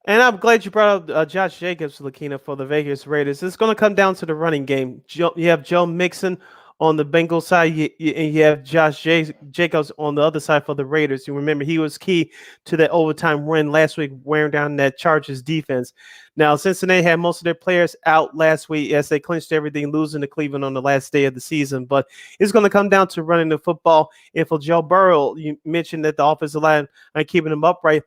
And I'm glad you brought up Josh Jacobs, Lakeena, for the Vegas Raiders. It's going to come down to the running game. You have Joe Mixon on the Bengals side, and you have Josh Jacobs on the other side for the Raiders. You remember he was key to that overtime win last week, wearing down that Chargers defense. Now, Cincinnati had most of their players out last week as they clinched everything, losing to Cleveland on the last day of the season. But it's going to come down to running the football. And for Joe Burrow, you mentioned that the offensive line and keeping him upright.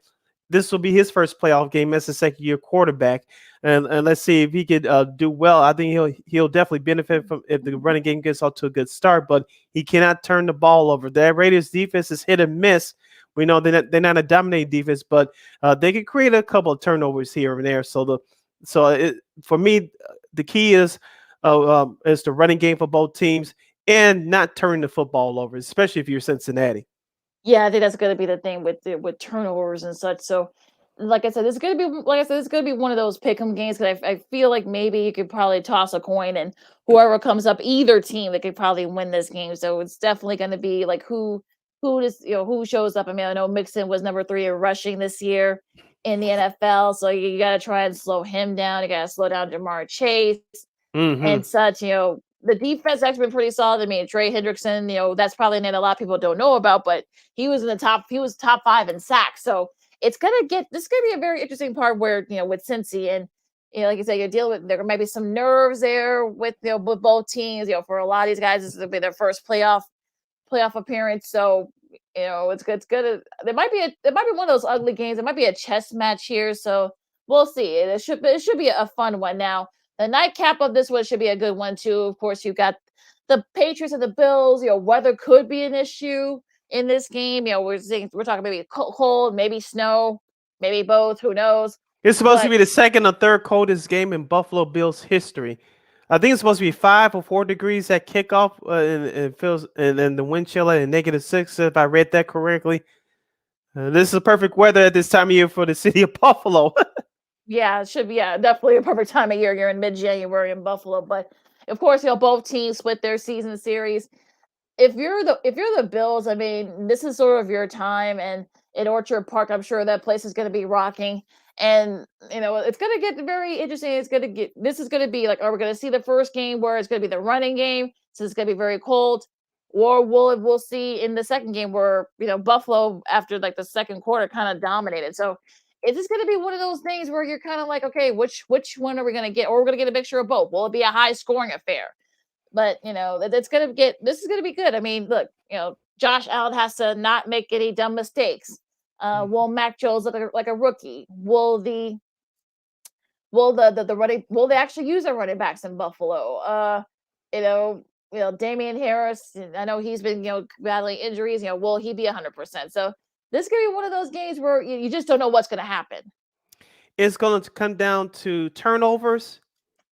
This will be his first playoff game as a second-year quarterback, and let's see if he could do well. I think he'll definitely benefit from if the running game gets off to a good start, but he cannot turn the ball over. That Raiders defense is hit and miss. We know they're not a dominating defense, but they can create a couple of turnovers here and there. For me, the key is the running game for both teams and not turning the football over, especially if you're Cincinnati. Yeah, I think that's going to be the thing with turnovers and such. So, like I said, this is going to be one of those pick 'em games because I feel like maybe you could probably toss a coin and whoever comes up, either team that could probably win this game. So it's definitely going to be like who shows up. I mean, I know Mixon was number 3 in rushing this year in the NFL, so you got to try and slow him down. You got to slow down Jamar Chase and such. The defense has been pretty solid. I mean, Trey Hendrickson, that's probably a name a lot of people don't know about, but he was top 5 in sacks. So this is going to be a very interesting part where, with Cincy and, like you said, you're dealing with, there might be some nerves there with both teams. For a lot of these guys, this will be their first playoff appearance. So, it's good. There might be one of those ugly games. It might be a chess match here. So we'll see. It should be a fun one. Now, the nightcap of this one should be a good one too. Of course, you've got the Patriots and the Bills. Weather could be an issue in this game. We're talking maybe cold, maybe snow, maybe both. Who knows? It's supposed to be the second or third coldest game in Buffalo Bills history. I think it's supposed to be 5 or 4 degrees at kickoff, and it feels, and then the wind chill at -6, if I read that correctly. This is perfect weather at this time of year for the city of Buffalo. Yeah, it should be, yeah, definitely a perfect time of year. You're in mid-January in Buffalo, but of course, both teams split their season series. If you're the Bills, I mean, this is sort of your time, and in Orchard Park, I'm sure that place is going to be rocking, and it's going to get very interesting. This is going to be like, are we going to see the first game where it's going to be the running game, so it's going to be very cold, or we'll see in the second game where Buffalo after like the second quarter kind of dominated. So is this going to be one of those things where you're kind of like, okay, which one are we going to get, or we're going to get a mixture of both? Will it be a high scoring affair? But this is gonna be good. I mean, look, Josh Allen has to not make any dumb mistakes. Will Mac Jones look like a rookie? Will they actually use their running backs in Buffalo? You know, Damian Harris. I know he's been battling injuries. Will he be 100%? So this is gonna be one of those games where you just don't know what's gonna happen. It's going to come down to turnovers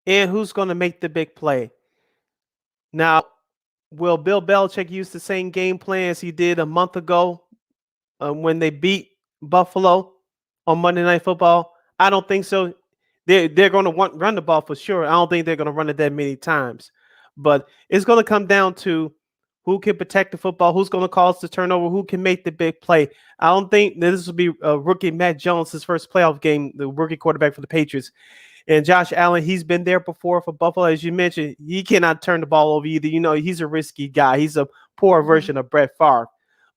and who's going to make the big play. Now, will Bill Belichick use the same game plan as he did a month ago when they beat Buffalo on Monday Night Football? I don't think so. They're going to run the ball for sure. I don't think they're going to run it that many times. But it's going to come down to who can protect the football, who's going to cause the turnover, who can make the big play. I don't think that this will be rookie Matt Jones' first playoff game, the rookie quarterback for the Patriots. And Josh Allen, he's been there before for Buffalo. As you mentioned, he cannot turn the ball over either. He's a risky guy. He's a poor version of Brett Favre.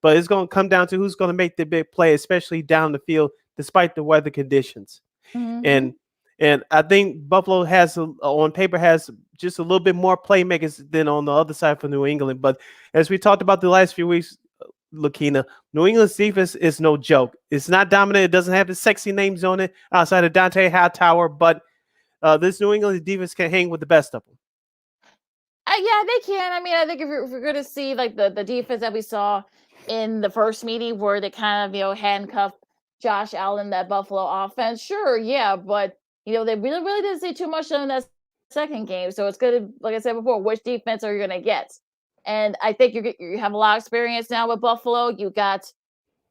But it's going to come down to who's going to make the big play, especially down the field, despite the weather conditions. Mm-hmm. And I think Buffalo on paper has just a little bit more playmakers than on the other side for New England. But as we talked about the last few weeks, Lakeena, New England's defense is no joke. It's not dominant. It doesn't have the sexy names on it outside of Dante Hightower, but this New England defense can hang with the best of them. Yeah, they can. I mean, I think if we're going to see like the defense that we saw in the first meeting where they kind of handcuffed Josh Allen, that Buffalo offense, sure, yeah, but they really didn't see too much in that second game. So it's going to, like I said before, which defense are you going to get? And I think you have a lot of experience now with Buffalo. You got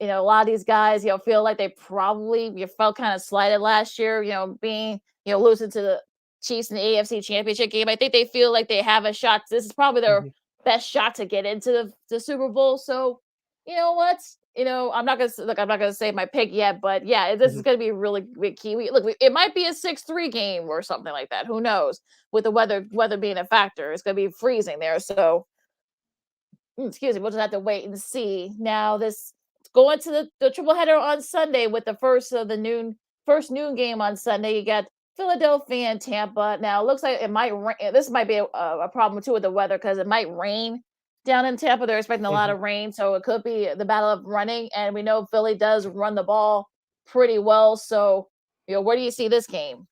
a lot of these guys, feel like they probably felt kind of slighted last year, being, losing to the Chiefs in the AFC Championship game. I think they feel like they have a shot. This is probably their best shot to get into the Super Bowl. So, you know what? I'm not gonna say my pick yet, but yeah, this is gonna be a really big key. It might be a 6-3 game or something like that. Who knows? With the weather being a factor, it's gonna be freezing there. So, excuse me, we'll just have to wait and see. Now, this going to the triple header on Sunday with the first noon game on Sunday. You got Philadelphia and Tampa. Now, it looks like it might rain. This might be a problem too with the weather because it might rain down in Tampa. They're expecting a lot of rain, so it could be the battle of running. And we know Philly does run the ball pretty well. So, where do you see this game?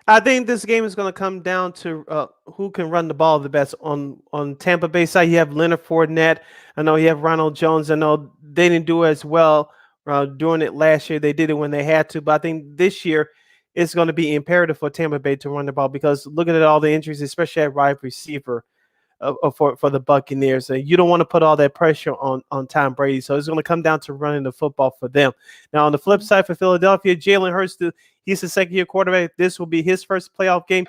I think this game is going to come down to who can run the ball the best. On Tampa Bay side, you have Leonard Fournette. I know you have Ronald Jones. I know they didn't do as well doing it last year. They did it when they had to. But I think this year it's going to be imperative for Tampa Bay to run the ball because looking at all the injuries, especially at wide receiver for the Buccaneers, you don't want to put all that pressure on Tom Brady. So it's going to come down to running the football for them. Now, on the flip side for Philadelphia, Jalen Hurts, he's a second-year quarterback. This will be his first playoff game.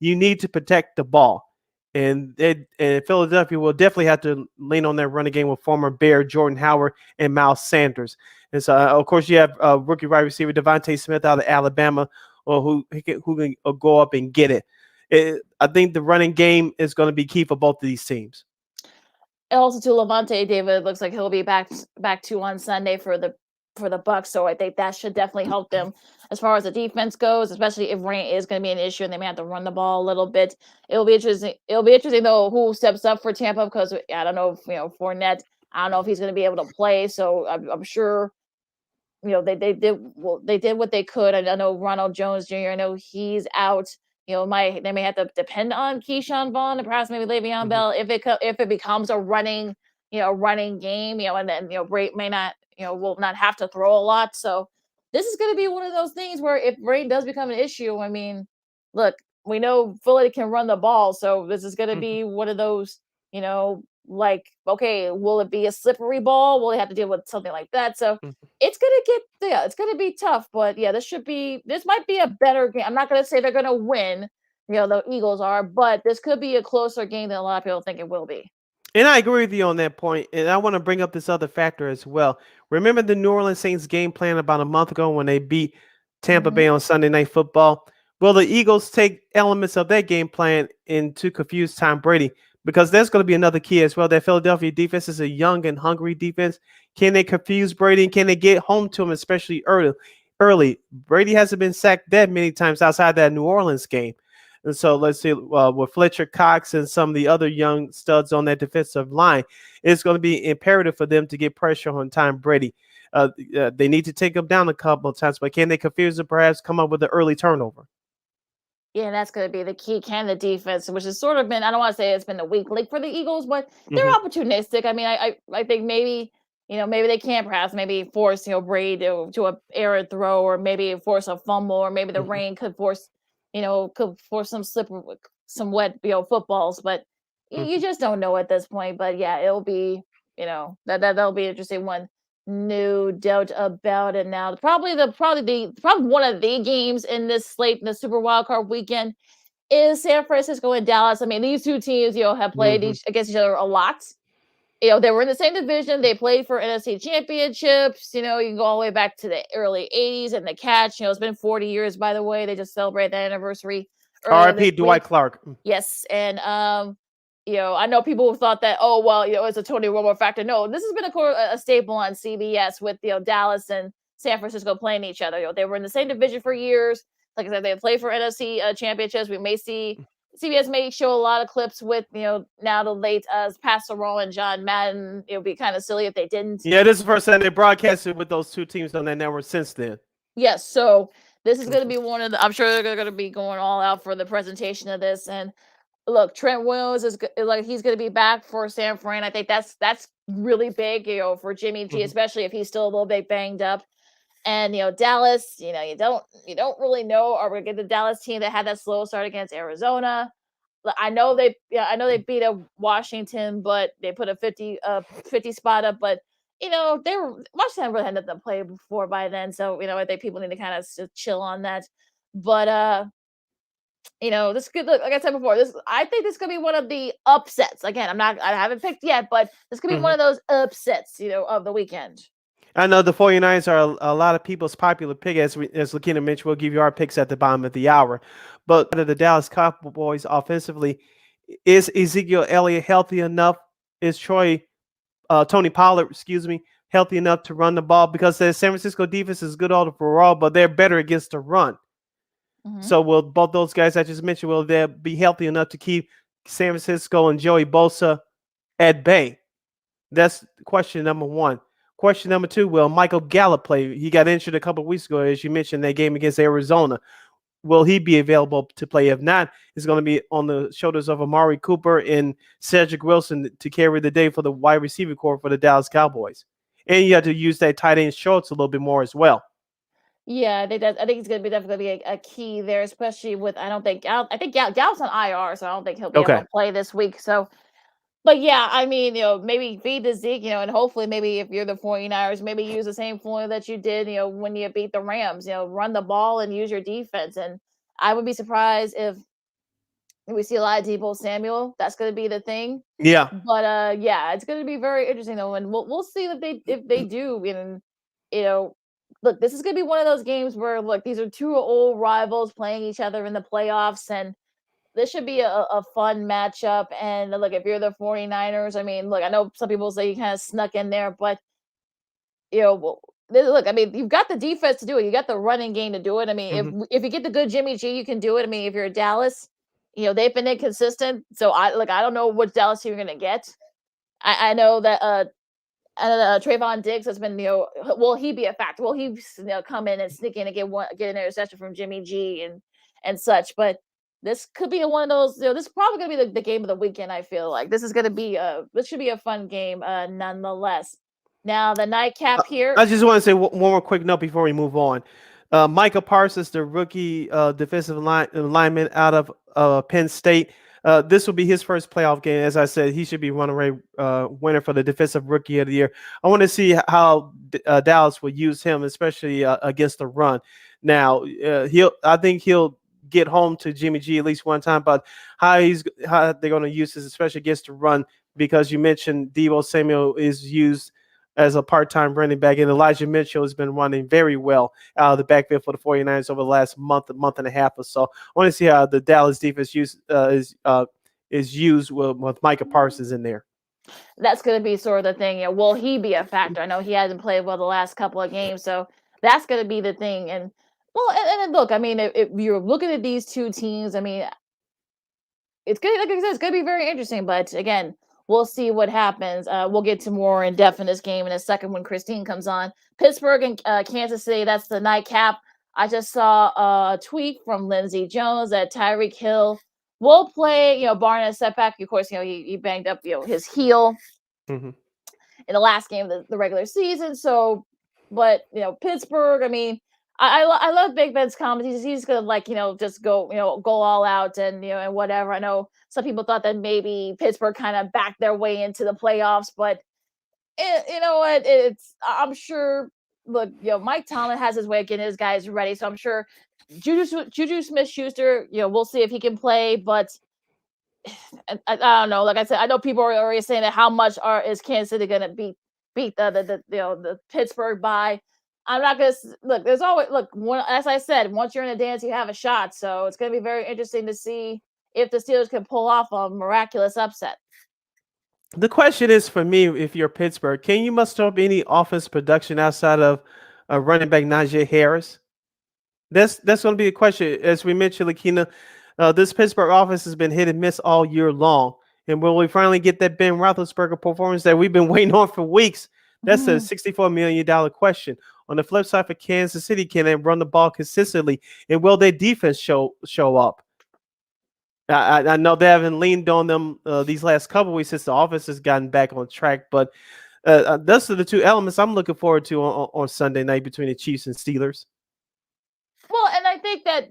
You need to protect the ball. And Philadelphia will definitely have to lean on their running game with former Bear Jordan Howard and Miles Sanders. And so, of course, you have rookie wide receiver Devontae Smith out of Alabama, who can go up and get it. I think the running game is going to be key for both of these teams. Also, to Levante David, looks like he'll be back to on Sunday for the Bucs. So I think that should definitely help them as far as the defense goes, especially if rain is going to be an issue and they may have to run the ball a little bit. It'll be interesting. It'll be interesting though who steps up for Tampa because I don't know if Fournette. I don't know if he's going to be able to play. So I'm sure they did what they could. I know Ronald Jones Jr. I know he's out. They may have to depend on Keyshawn Vaughn and perhaps maybe Le'Veon Bell if it becomes a running game, and then Brady may not will not have to throw a lot. So this is going to be one of those things where if rain does become an issue, I mean, look, we know Philly can run the ball, so this is going to be one of those, like, okay, will it be a slippery ball? Will they have to deal with something like that? So it's going to be tough, but yeah, this might be a better game. I'm not going to say they're going to win, the Eagles are, but this could be a closer game than a lot of people think it will be. And I agree with you on that point. And I want to bring up this other factor as well. Remember the New Orleans Saints game plan about a month ago when they beat Tampa Bay on Sunday Night Football? Will the Eagles take elements of that game plan and to confuse Tom Brady? Because there's going to be another key as well. That Philadelphia defense is a young and hungry defense. Can they confuse Brady and can they get home to him, especially early? Brady hasn't been sacked that many times outside that New Orleans game. And so let's see, with Fletcher Cox and some of the other young studs on that defensive line, it's going to be imperative for them to get pressure on Tom Brady. They need to take him down a couple of times, but can they confuse him, perhaps come up with an early turnover? Yeah, that's going to be the key. Can the defense, which has sort of been, I don't want to say it's been a weak link for the Eagles, but they're opportunistic. I mean, I think maybe, maybe they can perhaps maybe force, Brady to an errant throw, or maybe force a fumble, or maybe the rain could force some some wet, footballs, but you just don't know at this point. But yeah, it'll be, that'll be an interesting one. No doubt about it. Now, probably one of the games in this slate in the Super Wildcard weekend is San Francisco and Dallas. I mean, these two teams, have played against each other a lot. They were in the same division. They played for NFC championships. You can go all the way back to the early 80s and the catch. It's been 40 years, by the way. They just celebrated that anniversary. R.I.P. Dwight Clark. Yes. And, I know people thought that, it's a Tony Romo factor. No, this has been a staple on CBS with, Dallas and San Francisco playing each other. They were in the same division for years. Like I said, they played for NFC championships. We may see CBS may show a lot of clips with, now the late Pat Sorrell and John Madden. It would be kind of silly if they didn't. Yeah, this is the first time they broadcasted with those two teams on that network since then. Yes, so this is going to be one of the, I'm sure they're going to be going all out for the presentation of this. And look, Trent Williams is like, he's going to be back for San Fran. I think that's really big, for Jimmy G, especially if he's still a little bit banged up. And Dallas, you don't really know, are we going to get the Dallas team that had that slow start against Arizona? I know they beat up Washington, but they put a 50 spot up. But Washington really had nothing to play before by then, so I think people need to kind of chill on that. But this could look, like I said before, I think this could be one of the upsets. Again, I haven't picked yet, but this could be one of those upsets, of the weekend. I know the 49ers are a lot of people's popular pick. As Lakeena mentioned, we'll give you our picks at the bottom of the hour. But the Dallas Cowboys offensively, is Ezekiel Elliott healthy enough? Is Tony Pollard, healthy enough to run the ball? Because the San Francisco defense is good overall, but they're better against the run. So will both those guys I just mentioned, will they be healthy enough to keep San Francisco and Joey Bosa at bay? That's question number one. Question number two, will Michael Gallup play? He got injured a couple of weeks ago, as you mentioned, that game against Arizona. Will he be available to play? If not, it's going to be on the shoulders of Amari Cooper and Cedric Wilson to carry the day for the wide receiver corps for the Dallas Cowboys. And you have to use that tight end Schultz a little bit more as well. Yeah, I think it's going to be definitely a key there, especially with, I think Gallup's on IR, so I don't think he'll be able to play this week. So, but yeah, I mean, maybe feed the Zeke, and hopefully maybe if you're the 49ers, maybe use the same formula that you did, when you beat the Rams, run the ball and use your defense. And I would be surprised if we see a lot of Deebo Samuel. That's going to be the thing. Yeah. But yeah, it's going to be very interesting though, and we'll see if they do. And look, this is going to be one of those games where, look, these are two old rivals playing each other in the playoffs, and this should be a fun matchup. And look, if you're the 49ers, I mean, look, I know some people say you kind of snuck in there, but look, I mean, you've got the defense to do it. You got the running game to do it. I mean, if you get the good Jimmy G, you can do it. I mean, if you're Dallas, they've been inconsistent. So I don't know which Dallas you're going to get. I know that Trayvon Diggs has been, will he be a factor? Will he come in and sneak in and get an interception from Jimmy G and such? But this could be one of those. This is probably going to be the game of the weekend. I feel like this should be a fun game, nonetheless. Now the nightcap here. I just want to say one more quick note before we move on. Micah Parsons, the rookie defensive lineman out of Penn State. This will be his first playoff game. As I said, he should be runaway winner for the defensive rookie of the year. I want to see how Dallas will use him, especially against the run. Now, I think he'll get home to Jimmy G at least one time, but how they're going to use this, especially against the run, because you mentioned Deebo Samuel is used as a part-time running back, and Elijah Mitchell has been running very well out of the backfield for the 49ers over the last month and a half or so. I want to see how the Dallas defense is used with Micah Parsons in there. That's going to be sort of the thing. Will he be a factor? I know he hasn't played well the last couple of games, so that's going to be the thing. And look, I mean, if you're looking at these two teams, I mean, it's going to, like I said, it's going to be very interesting. But again, we'll see what happens. We'll get to more in depth in this game in a second when Christine comes on. Pittsburgh and Kansas City, that's the nightcap. I just saw a tweet from Lindsey Jones that Tyreek Hill will play, barring a setback. Of course, he banged up, his heel in the last game of the regular season. So, but, Pittsburgh, I mean, I love Big Ben's comments. He's gonna just go all out and and whatever. I know some people thought that maybe Pittsburgh kind of backed their way into the playoffs, but you know what? I'm sure. Look, Mike Tomlin has his way of getting his guys ready, so I'm sure Juju Smith-Schuster, we'll see if he can play, but I don't know. Like I said, I know people are already saying that how much is Kansas City gonna beat the Pittsburgh by. I'm not gonna look. There's always as I said, once you're in a dance, you have a shot. So it's gonna be very interesting to see if the Steelers can pull off a miraculous upset. The question is for me, if you're Pittsburgh, can you muster up any offense production outside of running back Najee Harris? That's going to be the question. As we mentioned, Lakeena, this Pittsburgh offense has been hit and miss all year long. And will we finally get that Ben Roethlisberger performance that we've been waiting on for weeks? That's a $64 million question. On the flip side for Kansas City, can they run the ball consistently? And will their defense show up? I know they haven't leaned on them these last couple of weeks since the offense has gotten back on track. But those are the two elements I'm looking forward to on Sunday night between the Chiefs and Steelers. Well, and I think that,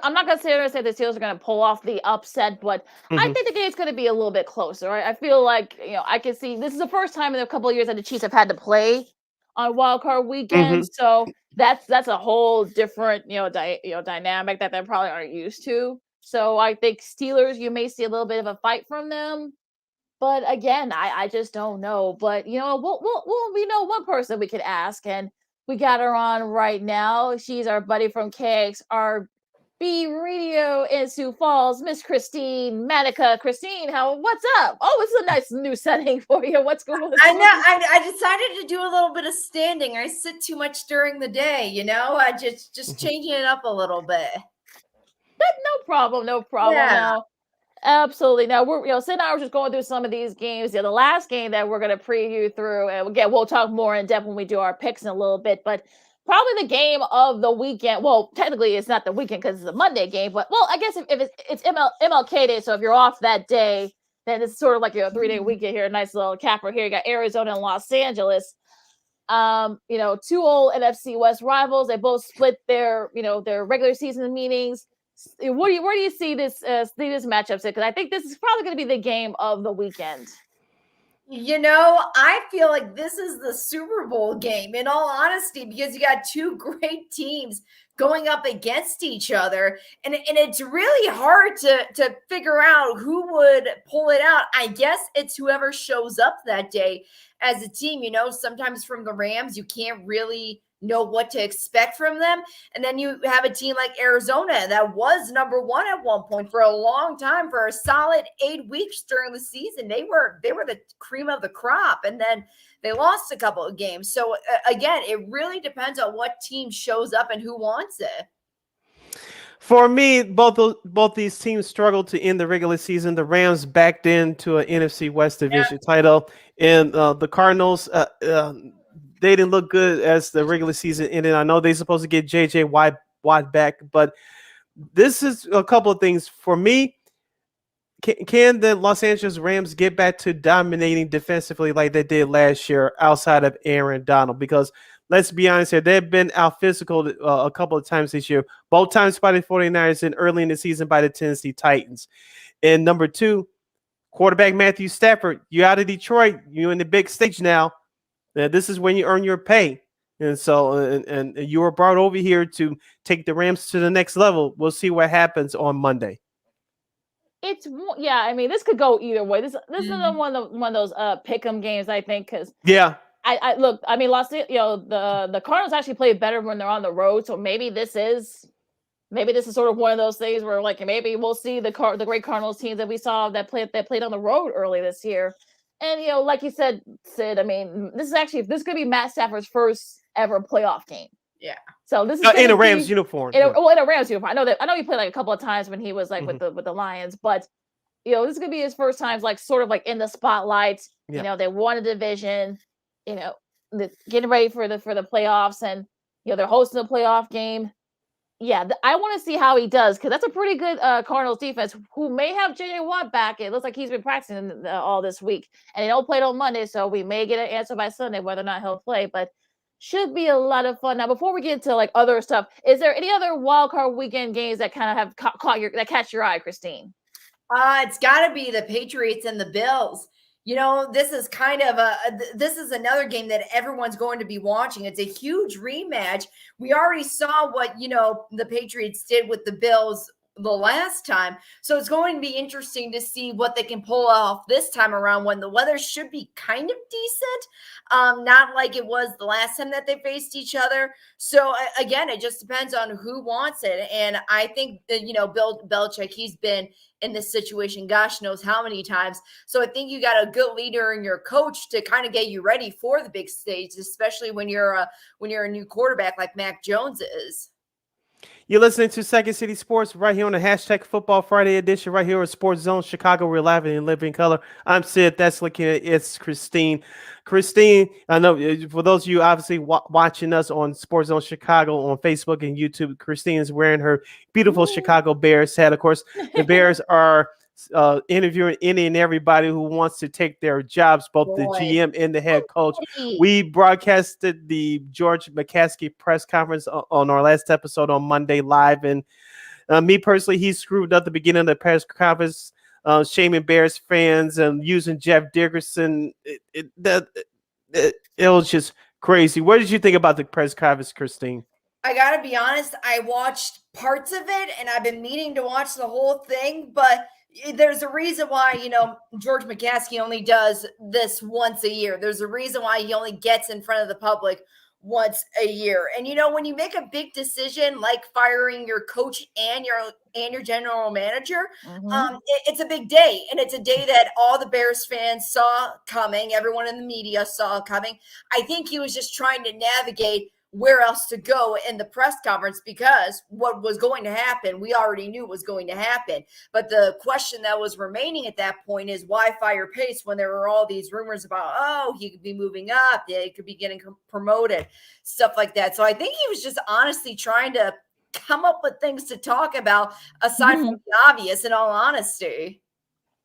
I'm not going to sit here and say the Steelers are going to pull off the upset, but I think the game's going to be a little bit closer. Right? I feel like, I can see this is the first time in a couple of years that the Chiefs have had to play on Wild Card Weekend. So that's a whole different, dynamic that they probably aren't used to. So I think Steelers, you may see a little bit of a fight from them. But again, I just don't know. But, we know one person we could ask, and we got her on right now. She's our buddy from KXRB Radio in Sioux Falls, Miss Christine Manika. Christine, what's up? Oh, it's a nice new setting for you. What's going on? I know. I decided to do a little bit of standing. I sit too much during the day, I just changing it up a little bit. No problem. Yeah. Now, absolutely. Now we're Sid and I were just going through some of these games. The last game that we're going to preview through, and again, we'll talk more in depth when we do our picks in a little bit. But probably the game of the weekend. Well, technically it's not the weekend because it's a Monday game. But I guess if it's MLK Day, so if you're off that day, then it's sort of like your 3-day weekend here. A nice little capper here. You got Arizona and Los Angeles. Two old NFC West rivals. They both split their regular season meetings. Where do you see this matchup? Because I think this is probably going to be the game of the weekend. I feel like this is the Super Bowl game, in all honesty, because you got two great teams going up against each other, and it's really hard to figure out who would pull it out. I guess it's whoever shows up that day as a team. Sometimes from the Rams, you can't really know what to expect from them. And then you have a team like Arizona that was number one at one point for a long time, for a solid 8 weeks during the season. They were the cream of the crop, and then they lost a couple of games. So again, it really depends on what team shows up and who wants it. For me, both these teams struggled to end the regular season. The Rams backed into an NFC West division title, and the Cardinals they didn't look good as the regular season ended. I know they're supposed to get J.J. Watt back, but this is a couple of things. For me, can the Los Angeles Rams get back to dominating defensively like they did last year outside of Aaron Donald? Because let's be honest here. They've been out physical a couple of times this year, both times by the 49ers and early in the season by the Tennessee Titans. And number two, quarterback Matthew Stafford, you're out of Detroit. You're in the big stage now. This is when you earn your pay. And so, and you were brought over here to take the Rams to the next level. We'll see what happens on Monday. I mean, this could go either way. This is one of those pick'em games, I think, because I look. I mean, the Cardinals actually play better when they're on the road, so maybe this is sort of one of those things where like maybe we'll see the great Cardinals teams that we saw that played on the road early this year. And like you said, Sid, I mean, this could be Matt Stafford's first ever playoff game. Yeah. So this is in a Rams uniform. In a Rams uniform. I know he played like a couple of times when he was like with the Lions, but this is gonna be his first time like sort of like in the spotlight. Yeah. They won a division. Getting ready for the playoffs, and they're hosting a playoff game. Yeah, I want to see how he does because that's a pretty good Cardinals defense who may have J.J. Watt back. It looks like he's been practicing all this week, and they don't play on Monday, so we may get an answer by Sunday whether or not he'll play. But should be a lot of fun. Now, before we get into like other stuff, is there any other wild card weekend games that kind of have catch your eye, Christine? It's got to be the Patriots and the Bills. This is kind of this is another game that everyone's going to be watching. It's a huge rematch. We already saw what, the Patriots did with the Bills the last time. So it's going to be interesting to see what they can pull off this time around when the weather should be kind of decent. Not like it was the last time that they faced each other. So again, it just depends on who wants it. And I think that, Bill Belichick, he's been in this situation, gosh knows how many times. So I think you got a good leader in your coach to kind of get you ready for the big stage, especially when you're a new quarterback like Mac Jones is. You're listening to Second City Sports right here on the hashtag Football Friday edition, right here at Sports Zone Chicago. We're live and live in color. I'm Sid. That's Lakeena. It's Christine. Christine, I know for those of you obviously watching us on Sports Zone Chicago on Facebook and YouTube, Christine is wearing her beautiful Chicago Bears hat. Of course, the Bears are interviewing any and everybody who wants to take their jobs, both the GM and the head coach. We broadcasted the George McCaskey press conference on our last episode on Monday live, and me personally, he screwed up the beginning of the press conference, shaming Bears fans and using Jeff Dickerson. It was just crazy. What did you think about the press conference, Christine? I gotta be honest, I watched parts of it and I've been meaning to watch the whole thing, but there's a reason why, George McCaskey only does this once a year. There's a reason why he only gets in front of the public once a year. And, when you make a big decision like firing your coach and your general manager, it's a big day. And it's a day that all the Bears fans saw coming. Everyone in the media saw coming. I think he was just trying to navigate where else to go in the press conference because what was going to happen, we already knew was going to happen. But the question that was remaining at that point is why fire Pace when there were all these rumors about, he could be moving up, he could be getting promoted, stuff like that. So I think he was just honestly trying to come up with things to talk about aside from the obvious, in all honesty.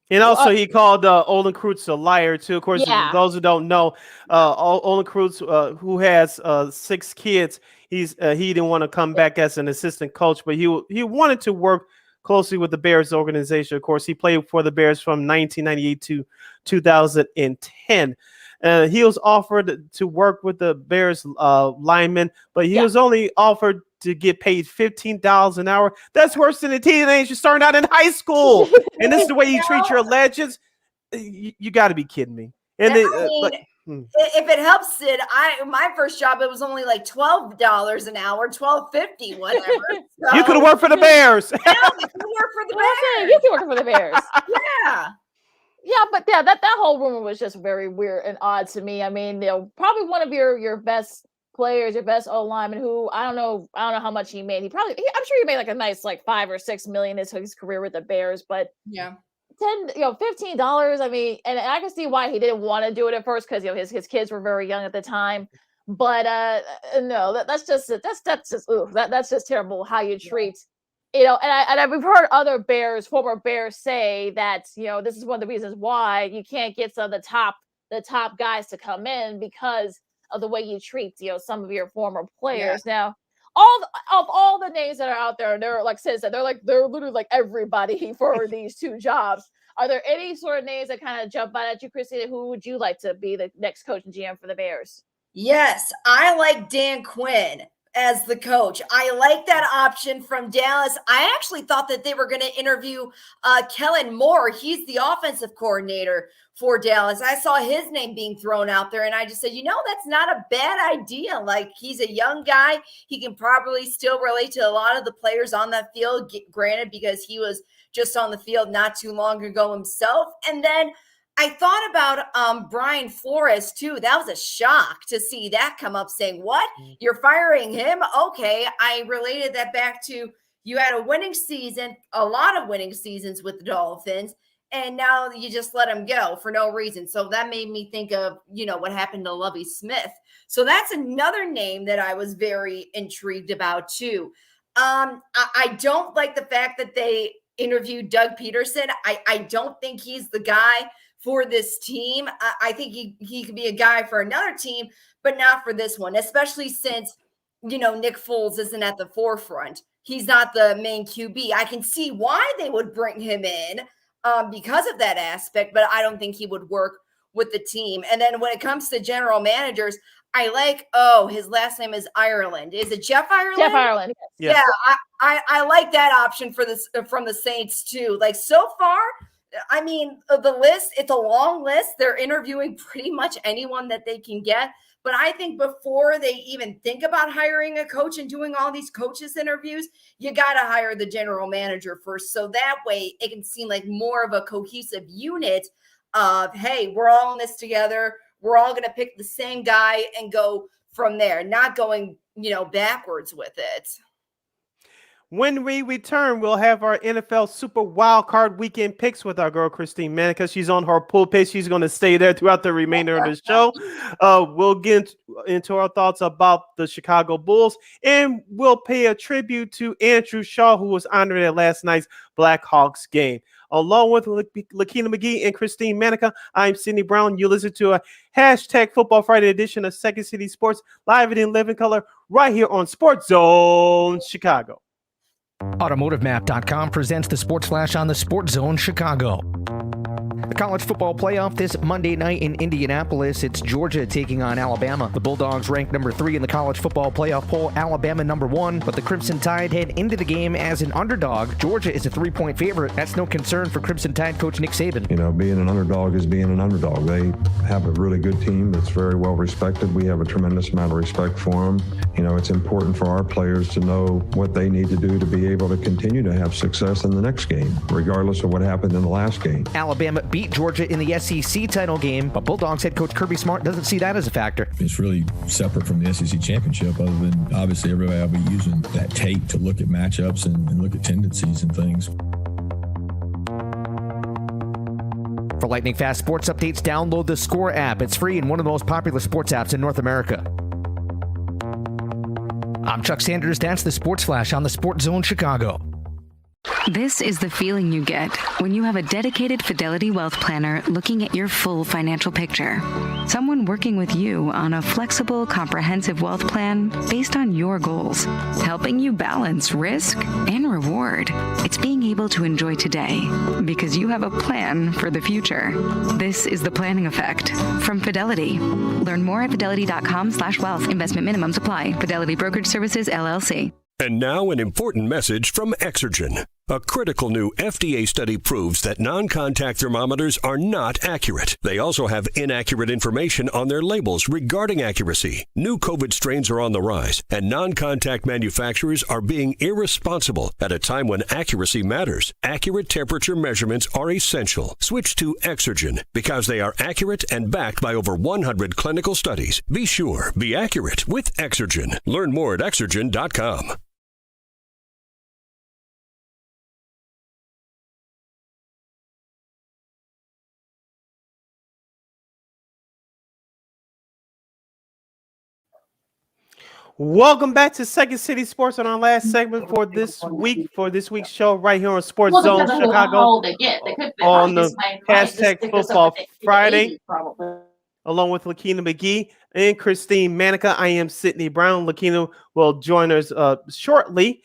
And also, he called Olin Kreutz a liar, too. Of course, those who don't know, Olin Kreutz, who has 6 kids, he didn't want to come back as an assistant coach, but he wanted to work closely with the Bears organization. Of course, he played for the Bears from 1998 to 2010. He was offered to work with the Bears linemen, but he was only offered to get paid $15 an hour. That's worse than a teenager starting out in high school. And this is the way you treat your legends. You got to be kidding me. And if it helps, Sid, my first job, it was only like $12 an hour, $12.50, whatever. So, you could have worked for the Bears. You could work for the Bears. You could work for the Bears. Yeah. Yeah, but that whole rumor was just very weird and odd to me. I mean, probably one of your best players, your best O lineman, who I don't know how much he made. I'm sure he made like a nice like $5 or $6 million in his career with the Bears, but $15. I mean, and I can see why he didn't want to do it at first because his kids were very young at the time. But no, that's just terrible how you treat. And we've heard other former Bears say that, this is one of the reasons why you can't get some of the top guys to come in because of the way he treats, some of your former players. Now, all the names that are out there, they're like Sid said, they're literally like everybody for these two jobs. Are there any sort of names that kind of jump out at you, Christine? Who would you like to be the next coach and GM for the Bears? Yes, I like Dan Quinn as the coach. I like that option from Dallas. I actually thought that they were going to interview Kellen Moore. He's the offensive coordinator for Dallas. I saw his name being thrown out there, and I just said, that's not a bad idea. Like, he's a young guy. He can probably still relate to a lot of the players on that field, granted, because he was just on the field not too long ago himself. And then I thought about Brian Flores, too. That was a shock to see that come up, saying, what? You're firing him? Okay. I related that back to you had a winning season, a lot of winning seasons with the Dolphins, and now you just let him go for no reason. So that made me think of, what happened to Lovie Smith. So that's another name that I was very intrigued about, too. I don't like the fact that they interviewed Doug Peterson. I don't think he's the guy for this team. I think he could be a guy for another team, but not for this one, especially since, Nick Foles isn't at the forefront. He's not the main QB. I can see why they would bring him in because of that aspect, but I don't think he would work with the team. And then when it comes to general managers, I like, his last name is Ireland. Is it Jeff Ireland? Jeff Ireland. Yes. Yeah, I like that option for this from the Saints too. Like, so far, I mean, the list, it's a long list. They're interviewing pretty much anyone that they can get. But I think before they even think about hiring a coach and doing all these coaches interviews, you got to hire the general manager first. So that way it can seem like more of a cohesive unit of, hey, we're all in this together. We're all going to pick the same guy and go from there, not going, backwards with it. When we return, we'll have our NFL Super Wild Card Weekend picks with our girl, Christine Manika. She's on her pulpit. She's going to stay there throughout the remainder of the show. We'll get into our thoughts about the Chicago Bulls, and we'll pay a tribute to Andrew Shaw, who was honored at last night's Blackhawks game. Along with Lakeena McGee and Christine Manika, I'm Sidney Brown. You listen to a hashtag Football Friday edition of Second City Sports, live and in living color, right here on Sports Zone Chicago. AutomotiveMap.com presents the Sports Flash on the Sports Zone Chicago. The college football playoff this Monday night in Indianapolis. It's Georgia taking on Alabama. The Bulldogs ranked number 3 in the college football playoff poll. Alabama number 1, but the Crimson Tide head into the game as an underdog. Georgia is a 3-point favorite. That's no concern for Crimson Tide coach Nick Saban. Being an underdog is being an underdog. They have a really good team that's very well respected. We have a tremendous amount of respect for them. It's important for our players to know what they need to do to be able to continue to have success in the next game, regardless of what happened in the last game. Alabama beat Georgia in the SEC title game, but Bulldogs head coach Kirby Smart doesn't see that as a factor. It's really separate from the SEC championship, other than obviously everybody will be using that tape to look at matchups and look at tendencies and things. For lightning fast sports updates, download the Score app. It's free and one of the most popular sports apps in North America. I'm Chuck Sanders. That's the Sports Flash on the Sports Zone Chicago. This is the feeling you get when you have a dedicated Fidelity Wealth Planner looking at your full financial picture. Someone working with you on a flexible, comprehensive wealth plan based on your goals, helping you balance risk and reward. It's being able to enjoy today because you have a plan for the future. This is the planning effect from Fidelity. Learn more at fidelity.com/wealth. Investment minimums apply. Fidelity Brokerage Services, LLC. And now an important message from Exergen. A critical new FDA study proves that non-contact thermometers are not accurate. They also have inaccurate information on their labels regarding accuracy. New COVID strains are on the rise, and non-contact manufacturers are being irresponsible at a time when accuracy matters. Accurate temperature measurements are essential. Switch to Exergen because they are accurate and backed by over 100 clinical studies. Be sure, be accurate with Exergen. Learn more at Exergen.com. Welcome back to Second City Sports on our last segment for this week's show right here on Sports Zone Chicago on the hashtag Football Friday. along with Lakeena McGee and Christine Manika. I am Sydney Brown. Lakeena will join us shortly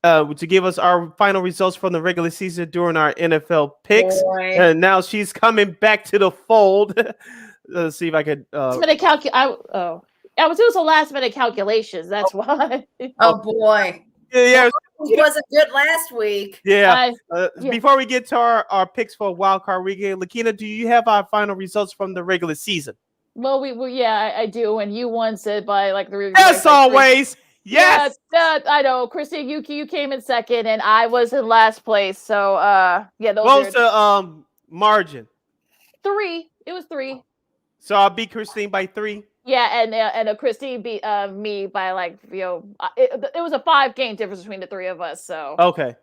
to give us our final results from the regular season during our NFL picks. And now she's coming back to the fold. Let's see if I could. I was doing some last minute calculations. That's why. Oh boy. Yeah. It wasn't good last week. Yeah. Before we get to our picks for wild card weekend, Lakeena, do you have our final results from the regular season? Well, I do. And you won, Sid, by like 3. As always. Yes. I know. Christine, you came in second, and I was in last place. So, those what was the margin? 3. It was 3. So I beat Christine by 3. Yeah, and Christine beat me by like it was a 5-game difference between the 3 of us. So okay.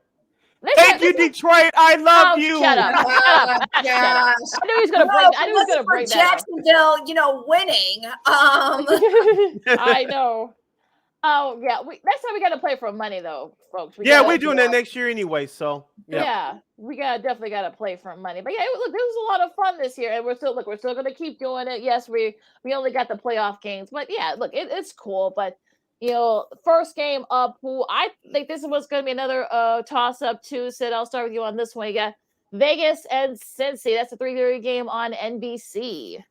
Thank you, Detroit. I love you. Shut up. Shut up. I knew he was gonna break. I knew he was gonna break that. Jacksonville, winning. I know. Oh yeah, next time we got to play for money though, folks. We're doing that next year anyway. So yeah, we definitely got to play for money. But yeah, look, this was a lot of fun this year, and we're still going to keep doing it. Yes, we only got the playoff games, but yeah, look, it's cool. But first game up, who I think this was going to be another toss up too. Sid, I'll start with you on this one. You got Vegas and Cincy. That's a 3:30 game on NBC.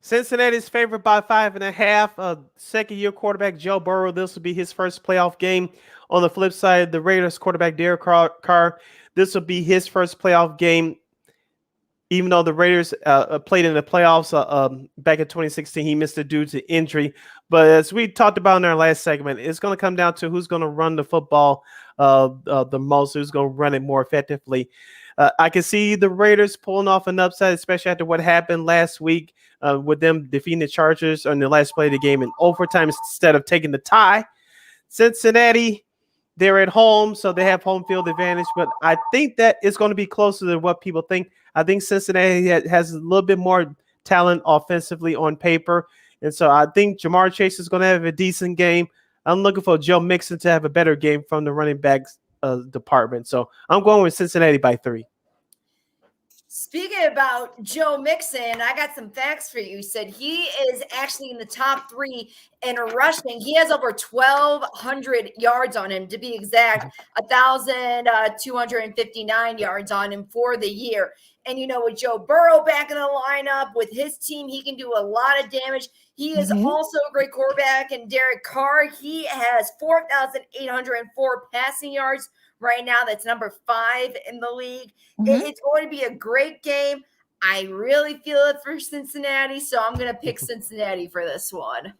Cincinnati's favored by 5.5. Second-year quarterback Joe Burrow. This will be his first playoff game. On the flip side, the Raiders quarterback Derek Carr. This will be his first playoff game. Even though the Raiders played in the playoffs back in 2016, he missed it due to injury. But as we talked about in our last segment, it's going to come down to who's going to run the football the most, who's going to run it more effectively. I can see the Raiders pulling off an upset, especially after what happened last week with them defeating the Chargers on the last play of the game in overtime instead of taking the tie. Cincinnati, they're at home, so they have home field advantage, but I think that it's going to be closer than what people think. I think Cincinnati has a little bit more talent offensively on paper, and so I think Jamar Chase is going to have a decent game. I'm looking for Joe Mixon to have a better game from the running backs department, so I'm going with Cincinnati by 3. Speaking about Joe Mixon, I got some facts for you. Said he is actually in the top 3 in rushing. He has over 1,200 yards on him, to be exact, 1,259 yards on him for the year. And, with Joe Burrow back in the lineup with his team, he can do a lot of damage. He is also a great quarterback. And Derek Carr, he has 4,804 passing yards right now. That's number 5 in the league. It's going to be a great game. I really feel it for Cincinnati, so I'm going to pick Cincinnati for this one.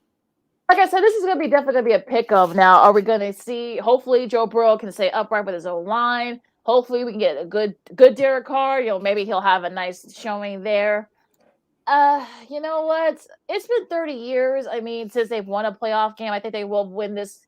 Like I said, this is going to be definitely going to be a pick of now. Are we going to see, hopefully Joe Burrow can stay upright with his own line. Hopefully we can get a good Derek Carr. Maybe he'll have a nice showing there. You know what? It's been 30 years. I mean, since they've won a playoff game, I think they will win this.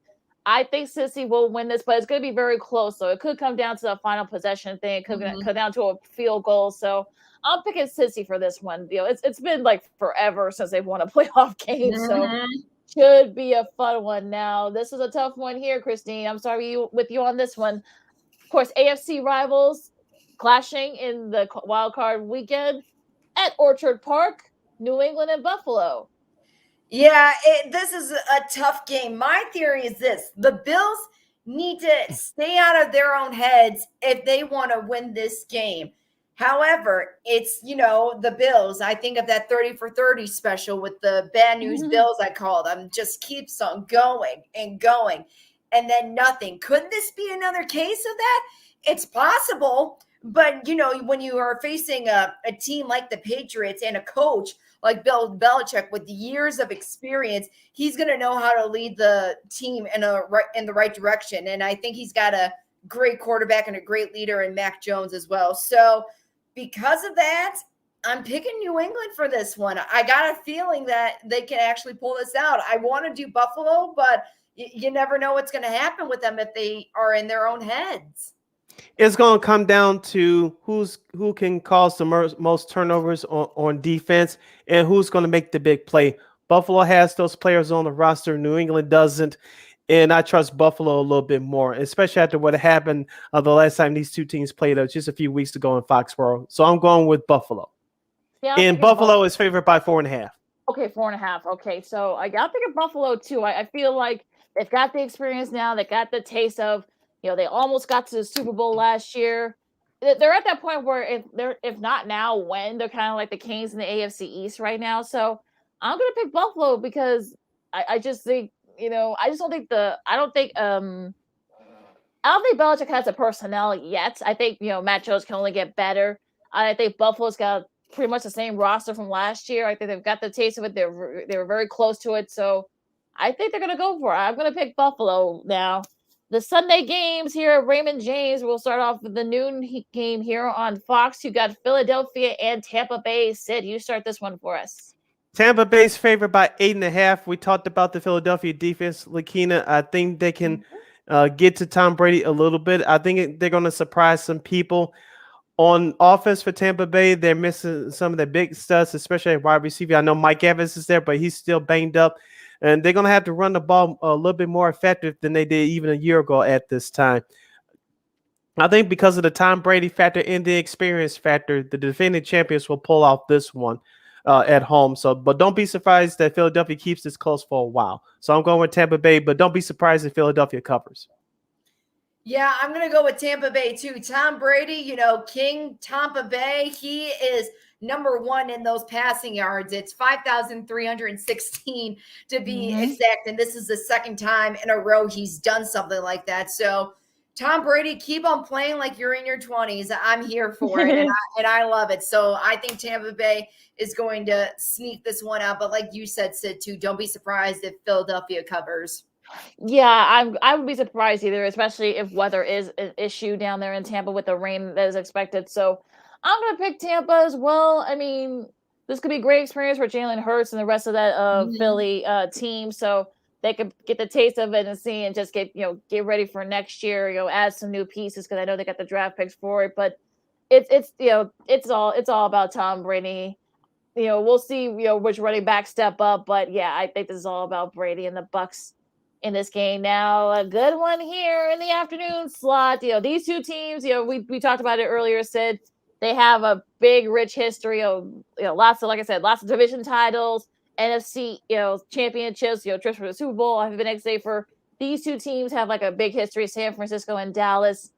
I think Cincy will win this, but it's going to be very close. So it could come down to a final possession thing. It could come down to a field goal. So I'm picking Cincy for this one. It's been like forever since they've won a playoff game. So should be a fun one. Now, this is a tough one here, Christine. I'm sorry with you on this one. Of course, AFC rivals clashing in the wild card weekend at Orchard Park, New England and Buffalo. Yeah, this is a tough game. My theory is this. The Bills need to stay out of their own heads if they want to win this game. However, it's, the Bills. I think of that 30 for 30 special with the bad news Bills, I call them. Just keeps on going and going. And then nothing. Could this be another case of that? It's possible. But, when you are facing a team like the Patriots and a coach like Bill Belichick with years of experience, he's going to know how to lead the team in the right direction. And I think he's got a great quarterback and a great leader in Mac Jones as well. So because of that, I'm picking New England for this one. I got a feeling that they can actually pull this out. I want to do Buffalo, but you never know what's going to happen with them if they are in their own heads. It's going to come down to who can cause the most turnovers on defense and who's going to make the big play. Buffalo has those players on the roster. New England doesn't. And I trust Buffalo a little bit more, especially after what happened the last time these two teams played just a few weeks ago in Foxborough. So I'm going with Buffalo. Yeah, and Buffalo is favored by 4.5. Okay, 4.5. Okay, so I got to pick Buffalo too. I feel like they've got the experience now. They got the taste of, they almost got to the Super Bowl last year. They're at that point where if not now, when they're kind of like the Canes in the AFC East right now. So I'm gonna pick Buffalo because I just think, I just don't think I don't think Belichick has the personnel yet. I think, Matt Jones can only get better. I think Buffalo's got pretty much the same roster from last year. I think they've got the taste of it. They were very close to it. So I think they're going to go for it. I'm going to pick Buffalo now. The Sunday games here at Raymond James, we'll start off with the noon game here on Fox. You got Philadelphia and Tampa Bay. Sid, you start this one for us. Tampa Bay's favored by 8.5. We talked about the Philadelphia defense, Lakeena. I think they can get to Tom Brady a little bit. I think they're going to surprise some people. On offense for Tampa Bay, they're missing some of their big studs, especially at wide receiver. I know Mike Evans is there, but he's still banged up. And they're going to have to run the ball a little bit more effective than they did even a year ago at this time. I think because of the Tom Brady factor and the experience factor, the defending champions will pull off this one at home. But don't be surprised that Philadelphia keeps this close for a while. So I'm going with Tampa Bay, but don't be surprised if Philadelphia covers. Yeah, I'm going to go with Tampa Bay too. Tom Brady, King Tampa Bay, he is number one in those passing yards. It's 5,316 to be exact. And this is the second time in a row he's done something like that. So Tom Brady, keep on playing like you're in your 20s. I'm here for it, and I love it. So I think Tampa Bay is going to sneak this one out. But like you said, Sid, too, don't be surprised if Philadelphia covers. Yeah, I would be surprised either, especially if weather is an issue down there in Tampa with the rain that is expected. So I'm going to pick Tampa as well. I mean, this could be a great experience for Jalen Hurts and the rest of that Philly team. So they could get the taste of it and see and just get ready for next year, add some new pieces because I know they got the draft picks for it. But it's all about Tom Brady. We'll see which running back step up, but yeah, I think this is all about Brady and the Bucs in this game. Now, a good one here in the afternoon slot. These two teams, we talked about it earlier, Sid. They have a big, rich history of, lots of division titles, NFC, championships, trips for the Super Bowl. I've been excited for these two teams have like a big history, San Francisco and Dallas.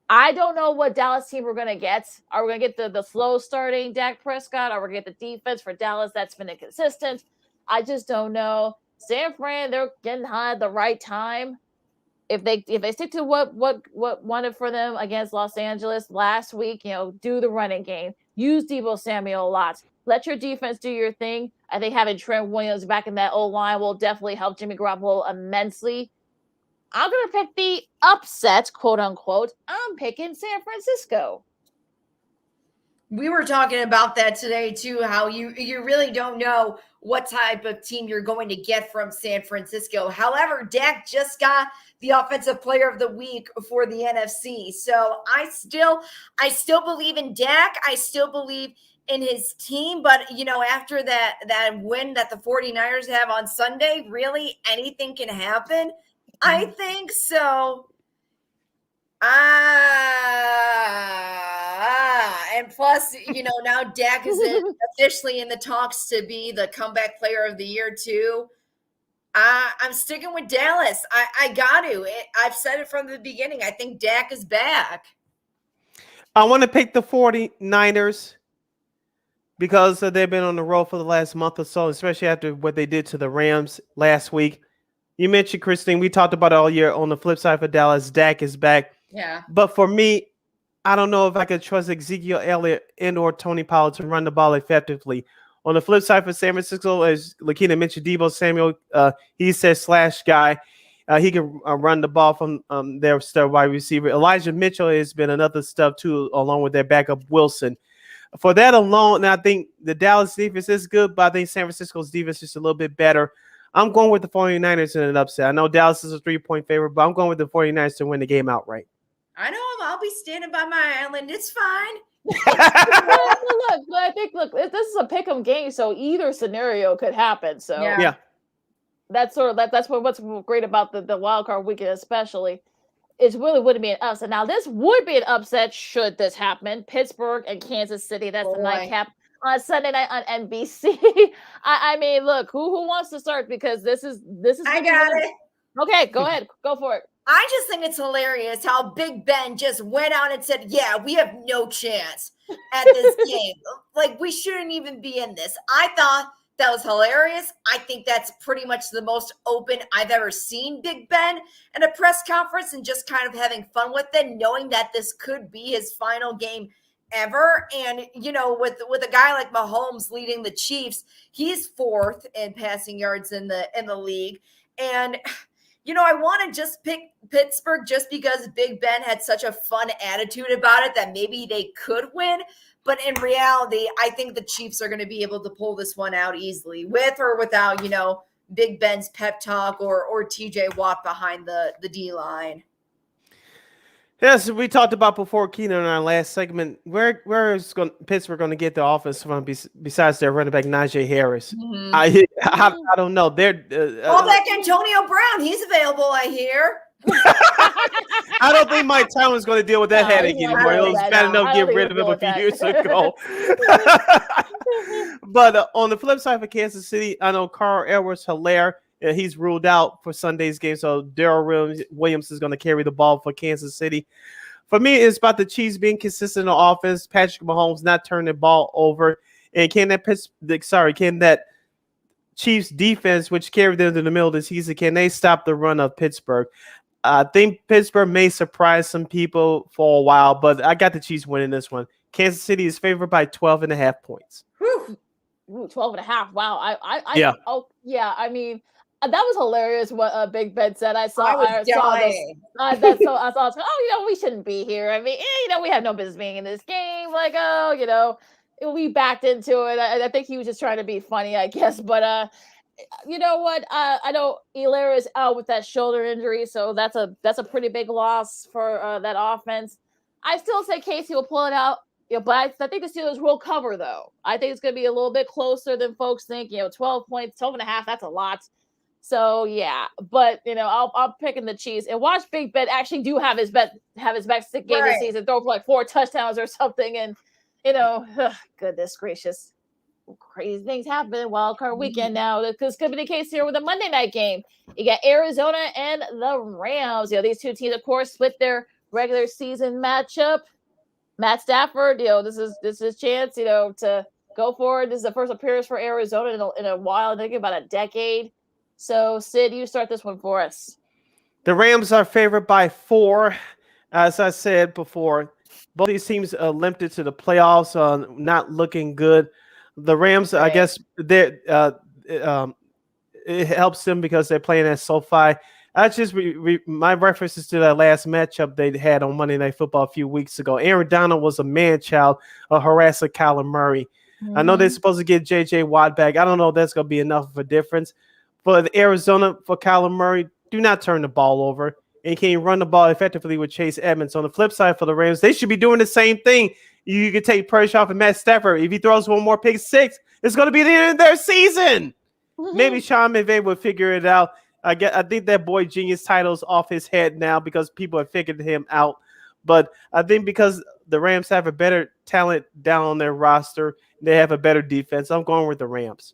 I don't know what Dallas team we're going to get. Are we going to get the slow starting Dak Prescott? Are we going to get the defense for Dallas that's been inconsistent? I just don't know. San Fran, they're getting hot at the right time. If they stick to what wanted for them against Los Angeles last week, do the running game. Use Deebo Samuel a lot. Let your defense do your thing. I think having Trent Williams back in that O-line will definitely help Jimmy Garoppolo immensely. I'm going to pick the upset, quote unquote. I'm picking San Francisco. We were talking about that today too, how you really don't know what type of team you're going to get from San Francisco. However, Dak just got the Offensive Player of the Week for the NFC. So I still believe in Dak. I still believe in his team. But, after that win that the 49ers have on Sunday, really anything can happen. I think so. And plus, now Dak is officially in the talks to be the comeback player of the year too. I'm sticking with Dallas. I got to. I've said it from the beginning. I think Dak is back. I want to pick the 49ers because they've been on the road for the last month or so, especially after what they did to the Rams last week. You mentioned, Christine, we talked about it all year. On the flip side for Dallas, Dak is back. Yeah. But for me, I don't know if I could trust Ezekiel Elliott and or Tony Pollard to run the ball effectively. On the flip side for San Francisco, as Lakeena mentioned, Deebo Samuel, he's their slash guy. He can run the ball from their star wide receiver. Elijah Mitchell has been another stub too, along with their backup Wilson. For that alone, I think the Dallas defense is good, but I think San Francisco's defense is a little bit better. I'm going with the 49ers in an upset. I know Dallas is a 3-point favorite, but I'm going with the 49ers to win the game outright. I know him. I'll be standing by my island. It's fine. Look, this is a pick'em game, so either scenario could happen. So yeah. That's what's great about the wild card weekend, especially. It really wouldn't be an upset. Now, this would be an upset should this happen. Pittsburgh and Kansas City. That's the nightcap on Sunday night on NBC. I mean, look, who wants to start? Because this is. I got it. Okay, go ahead, go for it. I just think it's hilarious how Big Ben just went out and said, yeah, we have no chance at this game. Like, we shouldn't even be in this. I thought that was hilarious. I think that's pretty much the most open I've ever seen Big Ben in a press conference, and just kind of having fun with it, knowing that this could be his final game ever. And, you know, with a guy like Mahomes leading the Chiefs, he's 4th in passing yards in the league. And, you know, I want to just pick Pittsburgh just because Big Ben had such a fun attitude about it that maybe they could win. But in reality, I think the Chiefs are going to be able to pull this one out easily, with or without, you know, Big Ben's pep talk or TJ Watt behind the D-line. Yes, we talked about before, Keenan, in our last segment. Where is Pittsburgh going to get the offense from besides their running back Najee Harris? Mm-hmm. I don't know. They're back Antonio Brown. He's available, I hear. I don't think Mike Tomlin's going to deal with that headache anymore. It was bad enough to get rid of him a few years ago. But on the flip side for Kansas City, I know Carl Edwards-Helaire, he's ruled out for Sunday's game, so Darrell Williams is going to carry the ball for Kansas City. For me, it's about the Chiefs being consistent on offense, Patrick Mahomes not turning the ball over, and can that Chiefs defense, which carried them to the middle of the season, can they stop the run of Pittsburgh? I think Pittsburgh may surprise some people for a while, but I got the Chiefs winning this one. Kansas City is favored by 12.5 points. Ooh, 12.5. Wow. Yeah. Oh, yeah. I mean, that was hilarious what Big Ben said. I saw this. I thought, oh, you know, we shouldn't be here. I mean, you know, we have no business being in this game. Like, oh, you know, we backed into it. I think he was just trying to be funny, I guess. But you know what? I know Helaire is out with that shoulder injury, so that's a pretty big loss for that offense. I still say Casey will pull it out. You know, but I think the Steelers will cover, though. I think it's going to be a little bit closer than folks think. You know, 12 points, 12.5, that's a lot. So, yeah. But, you know, I'm picking the Chiefs. And watch Big Ben actually do have his best game this season, throw for like 4 touchdowns or something. And, you know, goodness gracious. Crazy things happen in wild card weekend now. This could be the case here with the Monday night game. You got Arizona and the Rams. You know, these two teams, of course, split their regular season matchup. Matt Stafford, you know, this is his chance, you know, to go forward. This is the first appearance for Arizona in a while. I think about a decade. So, Sid, you start this one for us. The Rams are favored by 4. As I said before, both these teams limped into the playoffs, not looking good. The Rams, I guess, it helps them because they're playing at SoFi. I just my references to that last matchup they had on Monday Night Football a few weeks ago. Aaron Donald was a man-child, a harasser, Kyler Murray. Mm-hmm. I know they're supposed to get J.J. Watt back. I don't know if that's going to be enough of a difference. For Arizona, for Kyler Murray, do not turn the ball over. And can you run the ball effectively with Chase Edmonds? On the flip side for the Rams, they should be doing the same thing. You can take pressure off of Matt Stafford. If he throws one more pick six, it's going to be the end of their season. Mm-hmm. Maybe Sean McVay will figure it out. I think that boy genius title's off his head now because people have figured him out. But I think because the Rams have a better talent down on their roster, they have a better defense. I'm going with the Rams.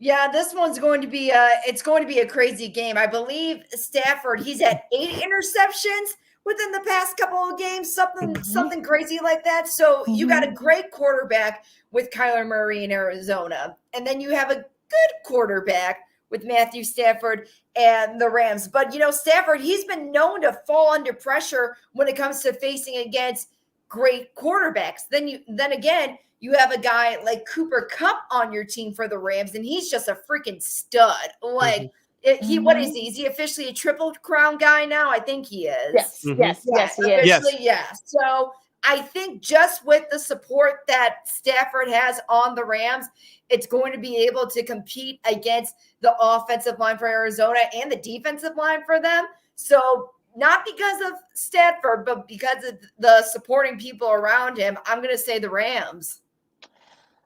Yeah, this one's going to be it's going to be a crazy game. I believe Stafford, he's had 8 interceptions within the past couple of games, something crazy like that. So you got a great quarterback with Kyler Murray in Arizona, and then you have a good quarterback with Matthew Stafford and the Rams. But, you know, Stafford, he's been known to fall under pressure when it comes to facing against great quarterbacks. Then again, you have a guy like Cooper Kupp on your team for the Rams, and he's just a freaking stud. Like, what is he? Is he officially a Triple Crown guy now? I think he is. Yes, yes, he is. Officially, yes. So I think just with the support that Stafford has on the Rams, it's going to be able to compete against the offensive line for Arizona and the defensive line for them. So not because of Stafford, but because of the supporting people around him, I'm going to say the Rams.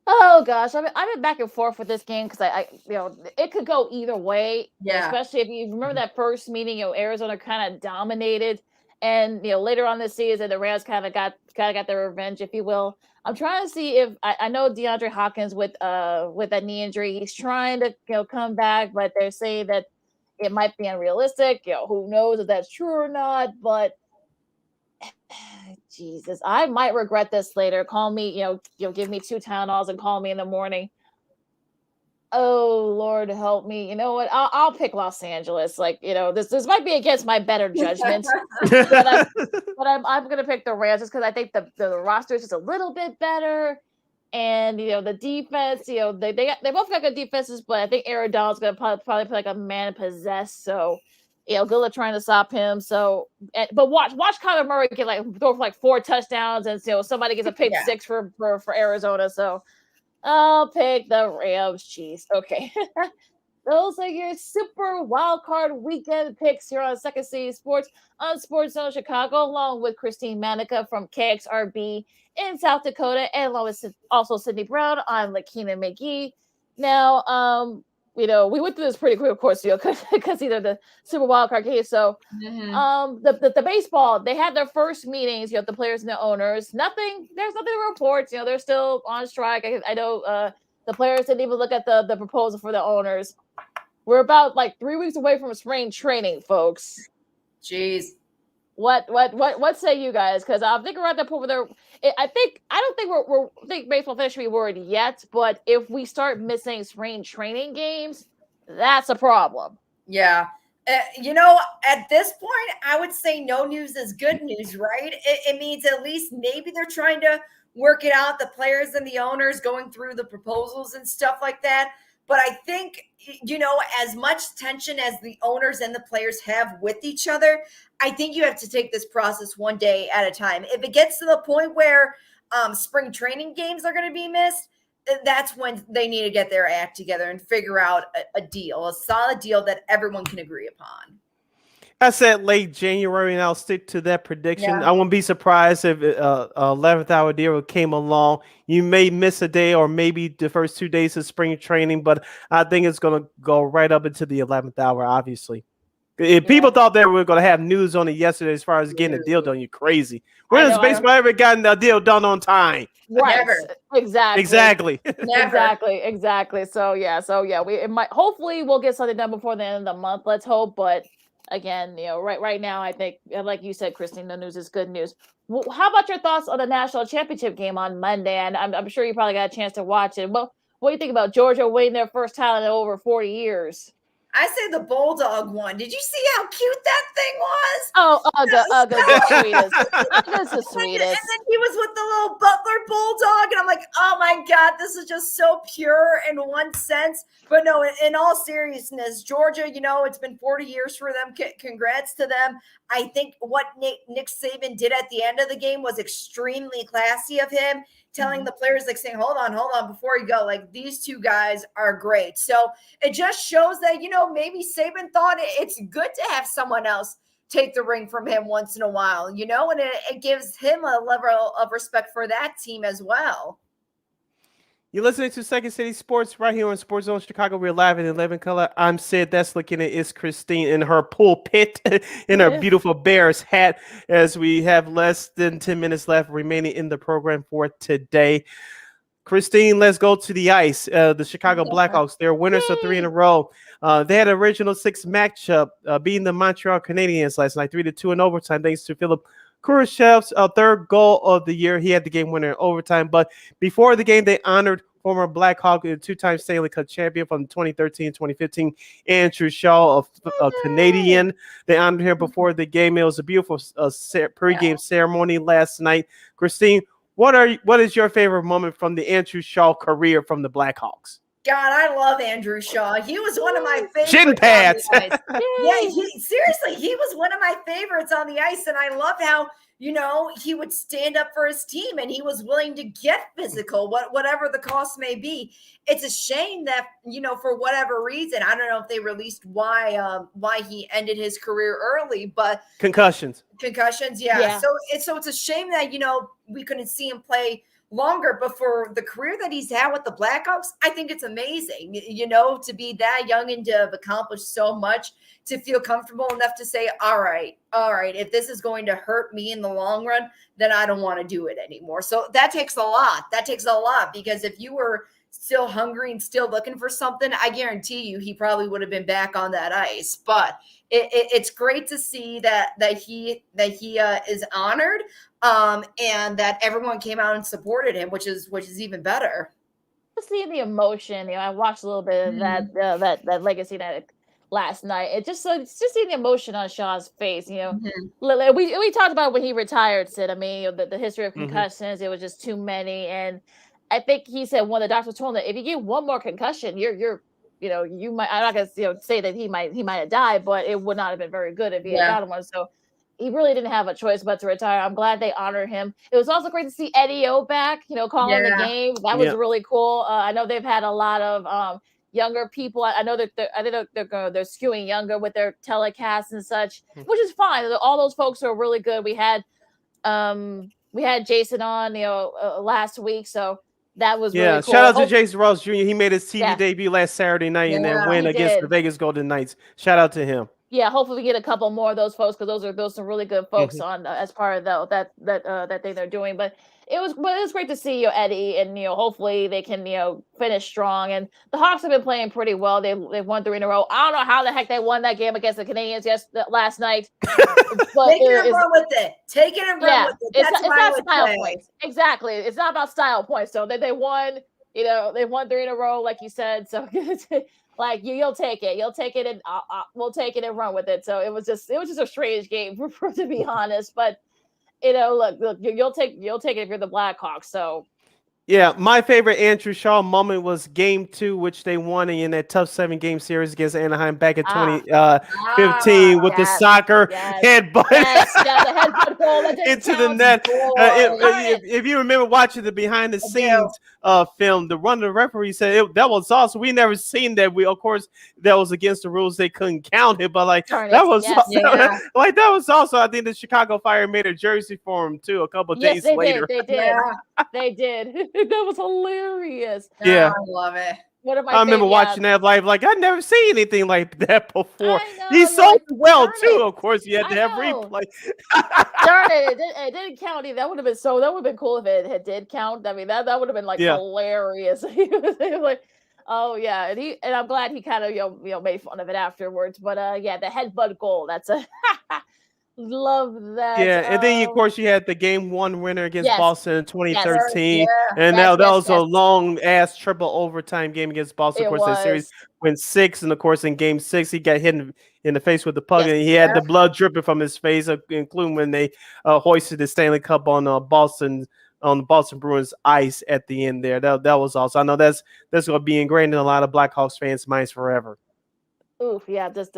Oh gosh, I've been back and forth with this game because I you know, it could go either way. Yeah. Especially if you remember that first meeting, you know, Arizona kind of dominated, And later on this season, the Rams kind of got their revenge, if you will. I'm trying to see if I know DeAndre Hopkins with that knee injury. He's trying to come back, but they're saying that it might be unrealistic. Who knows if that's true or not? But Jesus, I might regret this later. Call me, give me 2 Tylenols and call me in the morning. Oh Lord, help me! You know what? I'll pick Los Angeles. This might be against my better judgment, but I'm gonna pick the Rams just because I think the roster is just a little bit better, and the defense. They both got good defenses, but I think Aaron Donald's gonna probably play like a man possessed. So good luck trying to stop him. So, but watch Kyler Murray get throw for 4 touchdowns, and somebody gets a pick 6 for Arizona. So. I'll pick the Rams. Jeez. Okay. Those are your super wild card weekend picks here on Second City Sports on Sports Zone Chicago, along with Christine Manika from KXRB in South Dakota, and along with also Sydney Brown on Lakeena and McGee. Now, we went through this pretty quick, of course, because either the super wild card case. So, the baseball, they had their first meetings, the players and the owners. There's nothing to report. They're still on strike. I know the players didn't even look at the proposal for the owners. We're about 3 weeks away from spring training, folks. Jeez. What say you guys? Because I think we're at that point where I don't think baseball fans should be worried yet, but if we start missing spring training games, that's a problem. Yeah. At this point, I would say no news is good news, right? It means at least maybe they're trying to work it out, the players and the owners going through the proposals and stuff like that. But I think, as much tension as the owners and the players have with each other, I think you have to take this process one day at a time. If it gets to the point where spring training games are going to be missed, that's when they need to get their act together and figure out a solid deal that everyone can agree upon. I said late January, and I'll stick to that prediction. Yeah. I wouldn't be surprised if 11th hour deal came along. You may miss a day or maybe the first 2 days of spring training, but I think it's going to go right up into the 11th hour, obviously. If people thought that we were going to have news on it yesterday as far as getting a deal done, you're crazy. When has baseball ever gotten a deal done on time? Right. Never. Exactly. Never. Exactly. So it might. Hopefully, we'll get something done before the end of the month. Let's hope. But again, right now, I think, like you said, Christine, the news is good news. How about your thoughts on the national championship game on Monday? And I'm sure you probably got a chance to watch it. Well, what do you think about Georgia winning their first title in over 40 years? I say the Bulldog one. Did you see how cute that thing was? Oh, Ugga's the sweetest. Ugga's the sweetest. And then he was with the little Butler Bulldog, and I'm like, oh my God, this is just so pure in one sense. But no, in all seriousness, Georgia, it's been 40 years for them. Congrats to them. I think what Nick Saban did at the end of the game was extremely classy of him, telling the players, saying, hold on, before you go, these two guys are great. So it just shows that, maybe Saban thought it's good to have someone else take the ring from him once in a while, and it gives him a level of respect for that team as well. You're listening to Second City Sports right here on Sports Zone Chicago. We're live in 11 color. I'm Sid. That's Lakeena. It's Christine in her pulpit in her beautiful Bears hat as we have less than 10 minutes left remaining in the program for today. Christine, let's go to the ice. The Chicago Blackhawks, they're winners of 3 in a row. They had an original 6 matchup beating the Montreal Canadiens last night, 3-2 in overtime, thanks to Philip Khrushchev's third goal of the year. He had the game winner in overtime. But before the game, they honored former Blackhawk and 2-time Stanley Cup champion from 2013-2015, Andrew Shaw, a Canadian. They honored him before the game. It was a beautiful pregame ceremony last night. Christine, what is your favorite moment from the Andrew Shaw career from the Blackhawks? God, I love Andrew Shaw. He was one of my favorites. Shin pads. Seriously, he was one of my favorites on the ice. And I love how, he would stand up for his team and he was willing to get physical, whatever the cost may be. It's a shame that, for whatever reason, I don't know if they released why he ended his career early, but concussions. Concussions, yeah. So it's a shame that, we couldn't see him play longer, but for the career that he's had with the Blackhawks, I think it's amazing, to be that young and to have accomplished so much, to feel comfortable enough to say, all right, if this is going to hurt me in the long run, then I don't want to do it anymore. So that takes a lot. Because if you were still hungry and still looking for something, I guarantee you he probably would have been back on that ice. But it's great to see that he is honored, and that everyone came out and supported him, which is even better. Seeing the emotion, I watched a little bit of that Legacy night last night. It's just seeing the emotion on Shaw's face. We talked about when he retired, Sid. I mean, the history of concussions, it was just too many, and I think he said one of the doctors told him that if you get one more concussion, you might. I'm not gonna say that he might have died, but it would not have been very good if he had gotten one. So he really didn't have a choice but to retire. I'm glad they honored him. It was also great to see Eddie O back, calling the game. That was really cool. I know they've had a lot of younger people. I know that they're skewing younger with their telecasts and such, which is fine. All those folks are really good. We had Jason on, last week, so that was really cool. Shout out to Jason Ross Jr. He made his TV debut last Saturday night and then win against the Vegas Golden Knights. Shout out to him. Yeah, hopefully we get a couple more of those folks, because those are some really good folks on as part of that thing they're doing. But it was great to see Eddie, and hopefully they can finish strong. And the Hawks have been playing pretty well. They've won 3 in a row. I don't know how the heck they won that game against the Canadiens last night. But Take it and run with it. Take it and run with it. It's not style points. Exactly. It's not about style points. So they won. They won 3 in a row, like you said. So like you'll take it. You'll take it, and we'll take it and run with it. So it was just a strange game, to be honest. But look, you'll take it if you're the Blackhawks. So yeah, my favorite Andrew Shaw moment was Game 2, which they won in that tough 7-game series against Anaheim back in 2015 with the soccer headbutt the headbutt goal into the net. If you remember watching the behind the scenes film, the referee said that was awesome. We never seen that. Of course, that was against the rules. They couldn't count it, but that was awesome. I think the Chicago Fire made a jersey for him too a couple days later. They did. That was hilarious. Yeah, I love it. I remember watching that live. Like, I'd never seen anything like that before. He sold well too. Of course, you had to have replay. Darn it! It didn't count either. That would have been cool if it did count. I mean, that would have been hilarious. Like, oh yeah, and I'm glad he kind of made fun of it afterwards. But the headbutt goal. That's a love that. Yeah, and then of course you had the Game 1 winner against Boston in 2013, and now that was a long ass triple overtime game against Boston. Of course, that series went 6, and of course in Game 6 he got hit in the face with the puck, and he had the blood dripping from his face, including when they hoisted the Stanley Cup on the Boston Bruins ice at the end there. That was awesome. I know that's going to be ingrained in a lot of Blackhawks fans' minds forever. Oof, yeah, just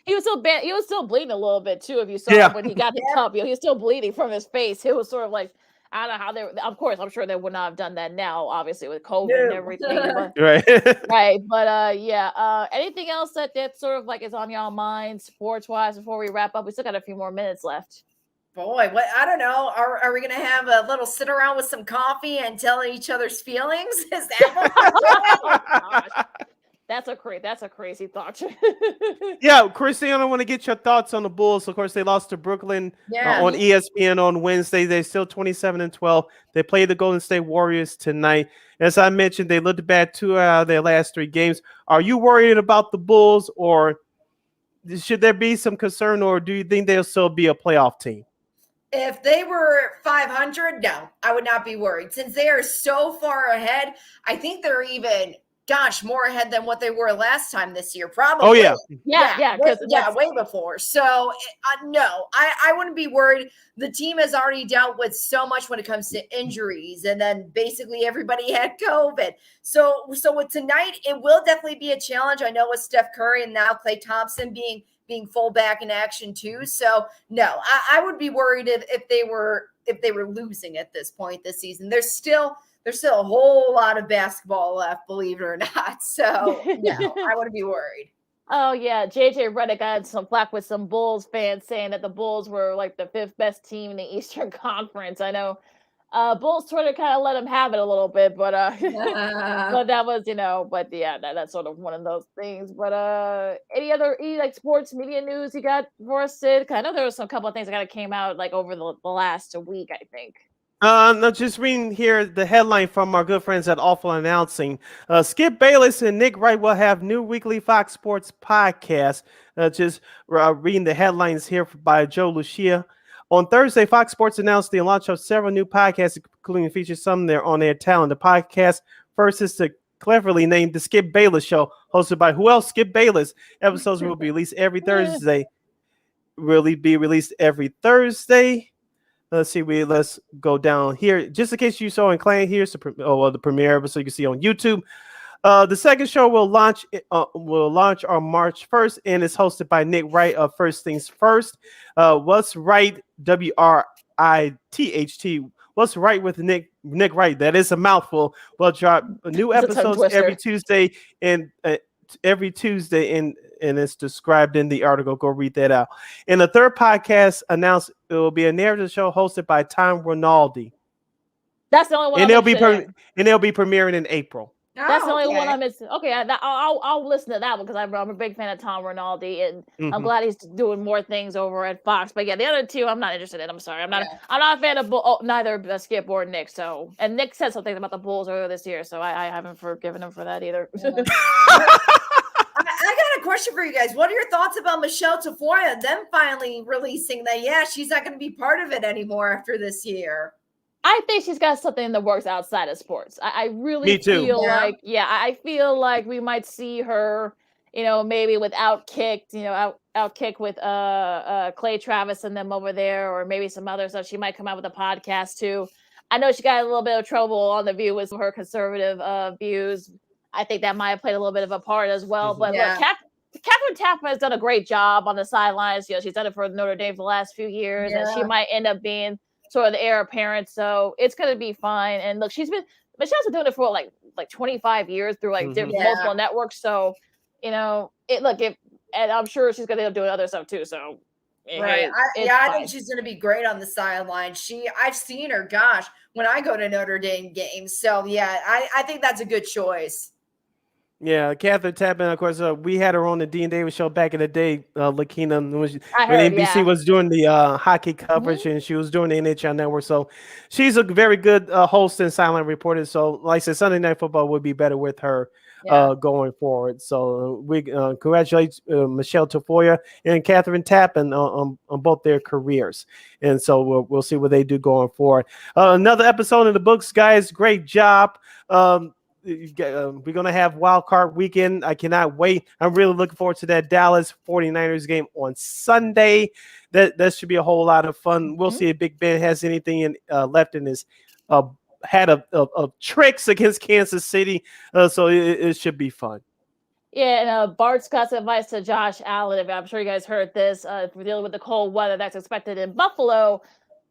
he was still bad. He was still bleeding a little bit too. If you saw him when he got the cup, he was still bleeding from his face. It was sort of like, I don't know how they. Of course, I'm sure they would not have done that now, obviously with COVID and everything. But, right. But anything else that sort of like is on y'all minds sports-wise before we wrap up? We still got a few more minutes left. Boy, I don't know. Are we going to have a little sit around with some coffee and tell each other's feelings? Is that what oh, gosh. That's a crazy thought. Yeah, Christine, I want to get your thoughts on the Bulls. Of course, they lost to Brooklyn on ESPN on Wednesday. They're still 27-12. They play the Golden State Warriors tonight. As I mentioned, they looked bad 2 out of their last 3 games. Are you worried about the Bulls, or should there be some concern, or do you think they'll still be a playoff team? If they were 500, no, I would not be worried. Since they are so far ahead, I think they're even more ahead than what they were last time this year. Probably. Oh, yeah. Yeah, way before. So, no, I wouldn't be worried. The team has already dealt with so much when it comes to injuries, and then basically everybody had COVID. So with tonight, it will definitely be a challenge. I know with Steph Curry and now Klay Thompson being full back in action too. So, no, I would be worried if they were losing at this point this season. There's still a whole lot of basketball left, believe it or not. So, no, I wouldn't be worried. Oh yeah, JJ Redick got some flack with some Bulls fans saying that the Bulls were like the 5th best team in the Eastern Conference. I know Bulls Twitter kind of let him have it a little bit, but but that was, but yeah, that's sort of one of those things. But any like sports media news you got for us, Sid? 'Cause I know there was some couple of things that kind of came out like over the last week, I think. No, just reading here the headline from our good friends at Awful Announcing. Skip Bayless and Nick Wright will have new weekly Fox Sports podcast. Just reading the headlines here by Joe Lucia. On Thursday, Fox Sports announced the launch of several new podcasts, including features some there on their talent. The podcast first is the cleverly named The Skip Bayless Show, hosted by who else? Skip Bayless. Episodes will be released every Thursday. Let's see. Let's go down here. Just in case you saw in Clan, here's the premiere episode you can see on YouTube. The second show will launch on March 1st, and it's hosted by Nick Wright of First Things First. What's Right? WRITHT. What's Right with Nick Wright? That is a mouthful. We'll drop new episodes every Tuesday and it's described in the article. Go read that out. And the third podcast announced it will be a narrative show hosted by Tom Rinaldi. That's the only one. And they'll be premiering in April. That's the only one I'm missing. Okay, I'll listen to that one because I'm a big fan of Tom Rinaldi, and I'm glad he's doing more things over at Fox. But yeah, the other two I'm not interested in. I'm sorry, I'm not a fan of neither Skip or Nick. So, and Nick said something about the Bulls earlier this year, so I haven't forgiven him for that either. I got a question for you guys. What are your thoughts about Michelle Tafoya, them finally releasing that, she's not going to be part of it anymore after this year? I think she's got something in the works outside of sports. I really feel I feel like we might see her, maybe with Outkick, Outkick with Clay Travis and them over there, or maybe some other stuff. She might come out with a podcast too. I know she got a little bit of trouble on The View with her conservative views. I think that might have played a little bit of a part as well. But look, Catherine Tappan has done a great job on the sidelines. She's done it for Notre Dame for the last few years, and she might end up being sort of the heir apparent. So it's going to be fine. And look, Michelle's been doing it for like 25 years through multiple networks. So, and I'm sure she's going to end up doing other stuff too. So, right. I think she's going to be great on the sideline. I've seen her, when I go to Notre Dame games. So I think that's a good choice. Yeah, Catherine Tappan, of course, we had her on the Dean Davis show back in the day, Lakeena, when NBC was doing the hockey coverage and she was doing the NHL Network. So she's a very good host and silent reporter. So like I said, Sunday Night Football would be better with her going forward. So we congratulate Michelle Tafoya and Catherine Tappan on both their careers. And so we'll see what they do going forward. Another episode in the books, guys. Great job. We're going to have wild card weekend. I cannot wait. I'm really looking forward to that Dallas 49ers game on Sunday. That should be a whole lot of fun. We'll see if Big Ben has anything left in his hat of tricks against Kansas City. So it should be fun. Yeah, and Bart Scott's advice to Josh Allen. I'm sure you guys heard this. If we're dealing with the cold weather that's expected in Buffalo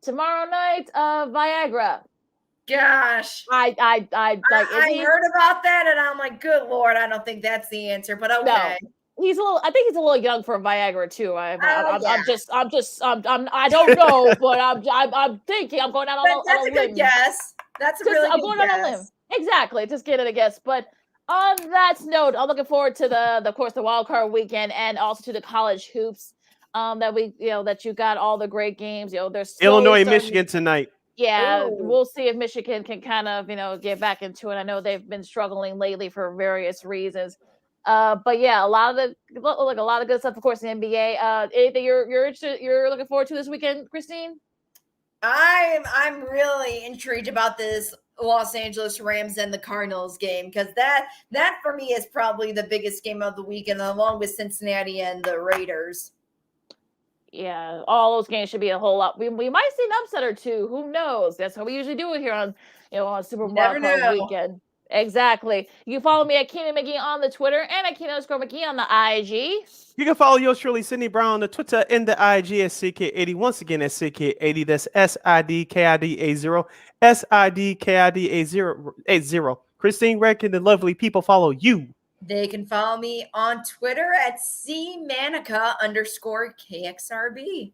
tomorrow night, Viagra. Gosh, I heard about that, and I'm like, good Lord, I don't think that's the answer. But okay, no, I think he's a little young for Viagra too. I don't know, but I'm thinking I'm going out on that's a good guess. That's a really good guess. Out on a limb. Exactly, just get it a guess. But on that note, I'm looking forward to the wild card weekend and also to the college hoops. That you got all the great games. There's Illinois, Michigan tonight. Yeah, we'll see if Michigan can kind of, get back into it. I know they've been struggling lately for various reasons. But yeah, a lot of good stuff, of course, in the NBA. Anything you're looking forward to this weekend, Christine? I'm really intrigued about this Los Angeles Rams and the Cardinals game, because that for me is probably the biggest game of the weekend, along with Cincinnati and the Raiders. Yeah, all those games should be a whole lot. We might see an upset or two. Who knows? That's how we usually do it here on Super Bowl weekend. Exactly. You can follow me at Keenan McGee on the Twitter and at Keenan_McGee on the IG. You can follow yours truly, Sydney Brown, on the Twitter and the IG at CK80. Once again, at CK80. That's SIDKIDA0. SIDKIDA080. Christine, where can the lovely people follow you? They can follow me on Twitter at cmanica_KXRB.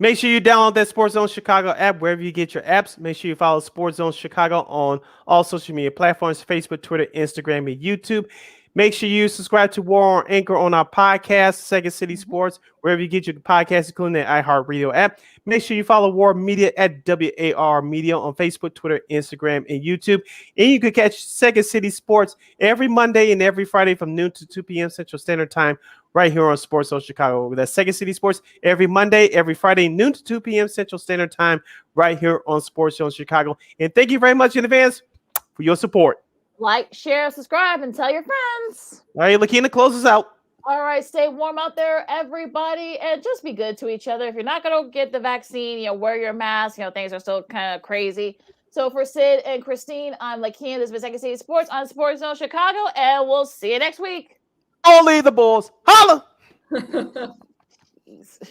Make sure you download that Sports Zone Chicago app wherever you get your apps. Make sure you follow Sports Zone Chicago on all social media platforms, Facebook, Twitter, Instagram, and YouTube. Make sure you subscribe to War on Anchor on our podcast, Second City Sports, wherever you get your podcasts, including the iHeartRadio app. Make sure you follow War Media at WAR Media on Facebook, Twitter, Instagram, and YouTube. And you can catch Second City Sports every Monday and every Friday from noon to 2 p.m. Central Standard Time right here on Sports Zone Chicago. That's Second City Sports every Monday, every Friday, noon to 2 p.m. Central Standard Time right here on Sports Zone Chicago. And thank you very much in advance for your support. Like, share, subscribe, and tell your friends. All right, Lakeena, close us out. All right, stay warm out there, everybody, and just be good to each other. If you're not going to get the vaccine, wear your mask. Things are still kind of crazy. So for Sid and Christine, I'm Lakeena. This has been Second City Sports on Sports Zone Chicago, and we'll see you next week. Only the Bulls. Holla!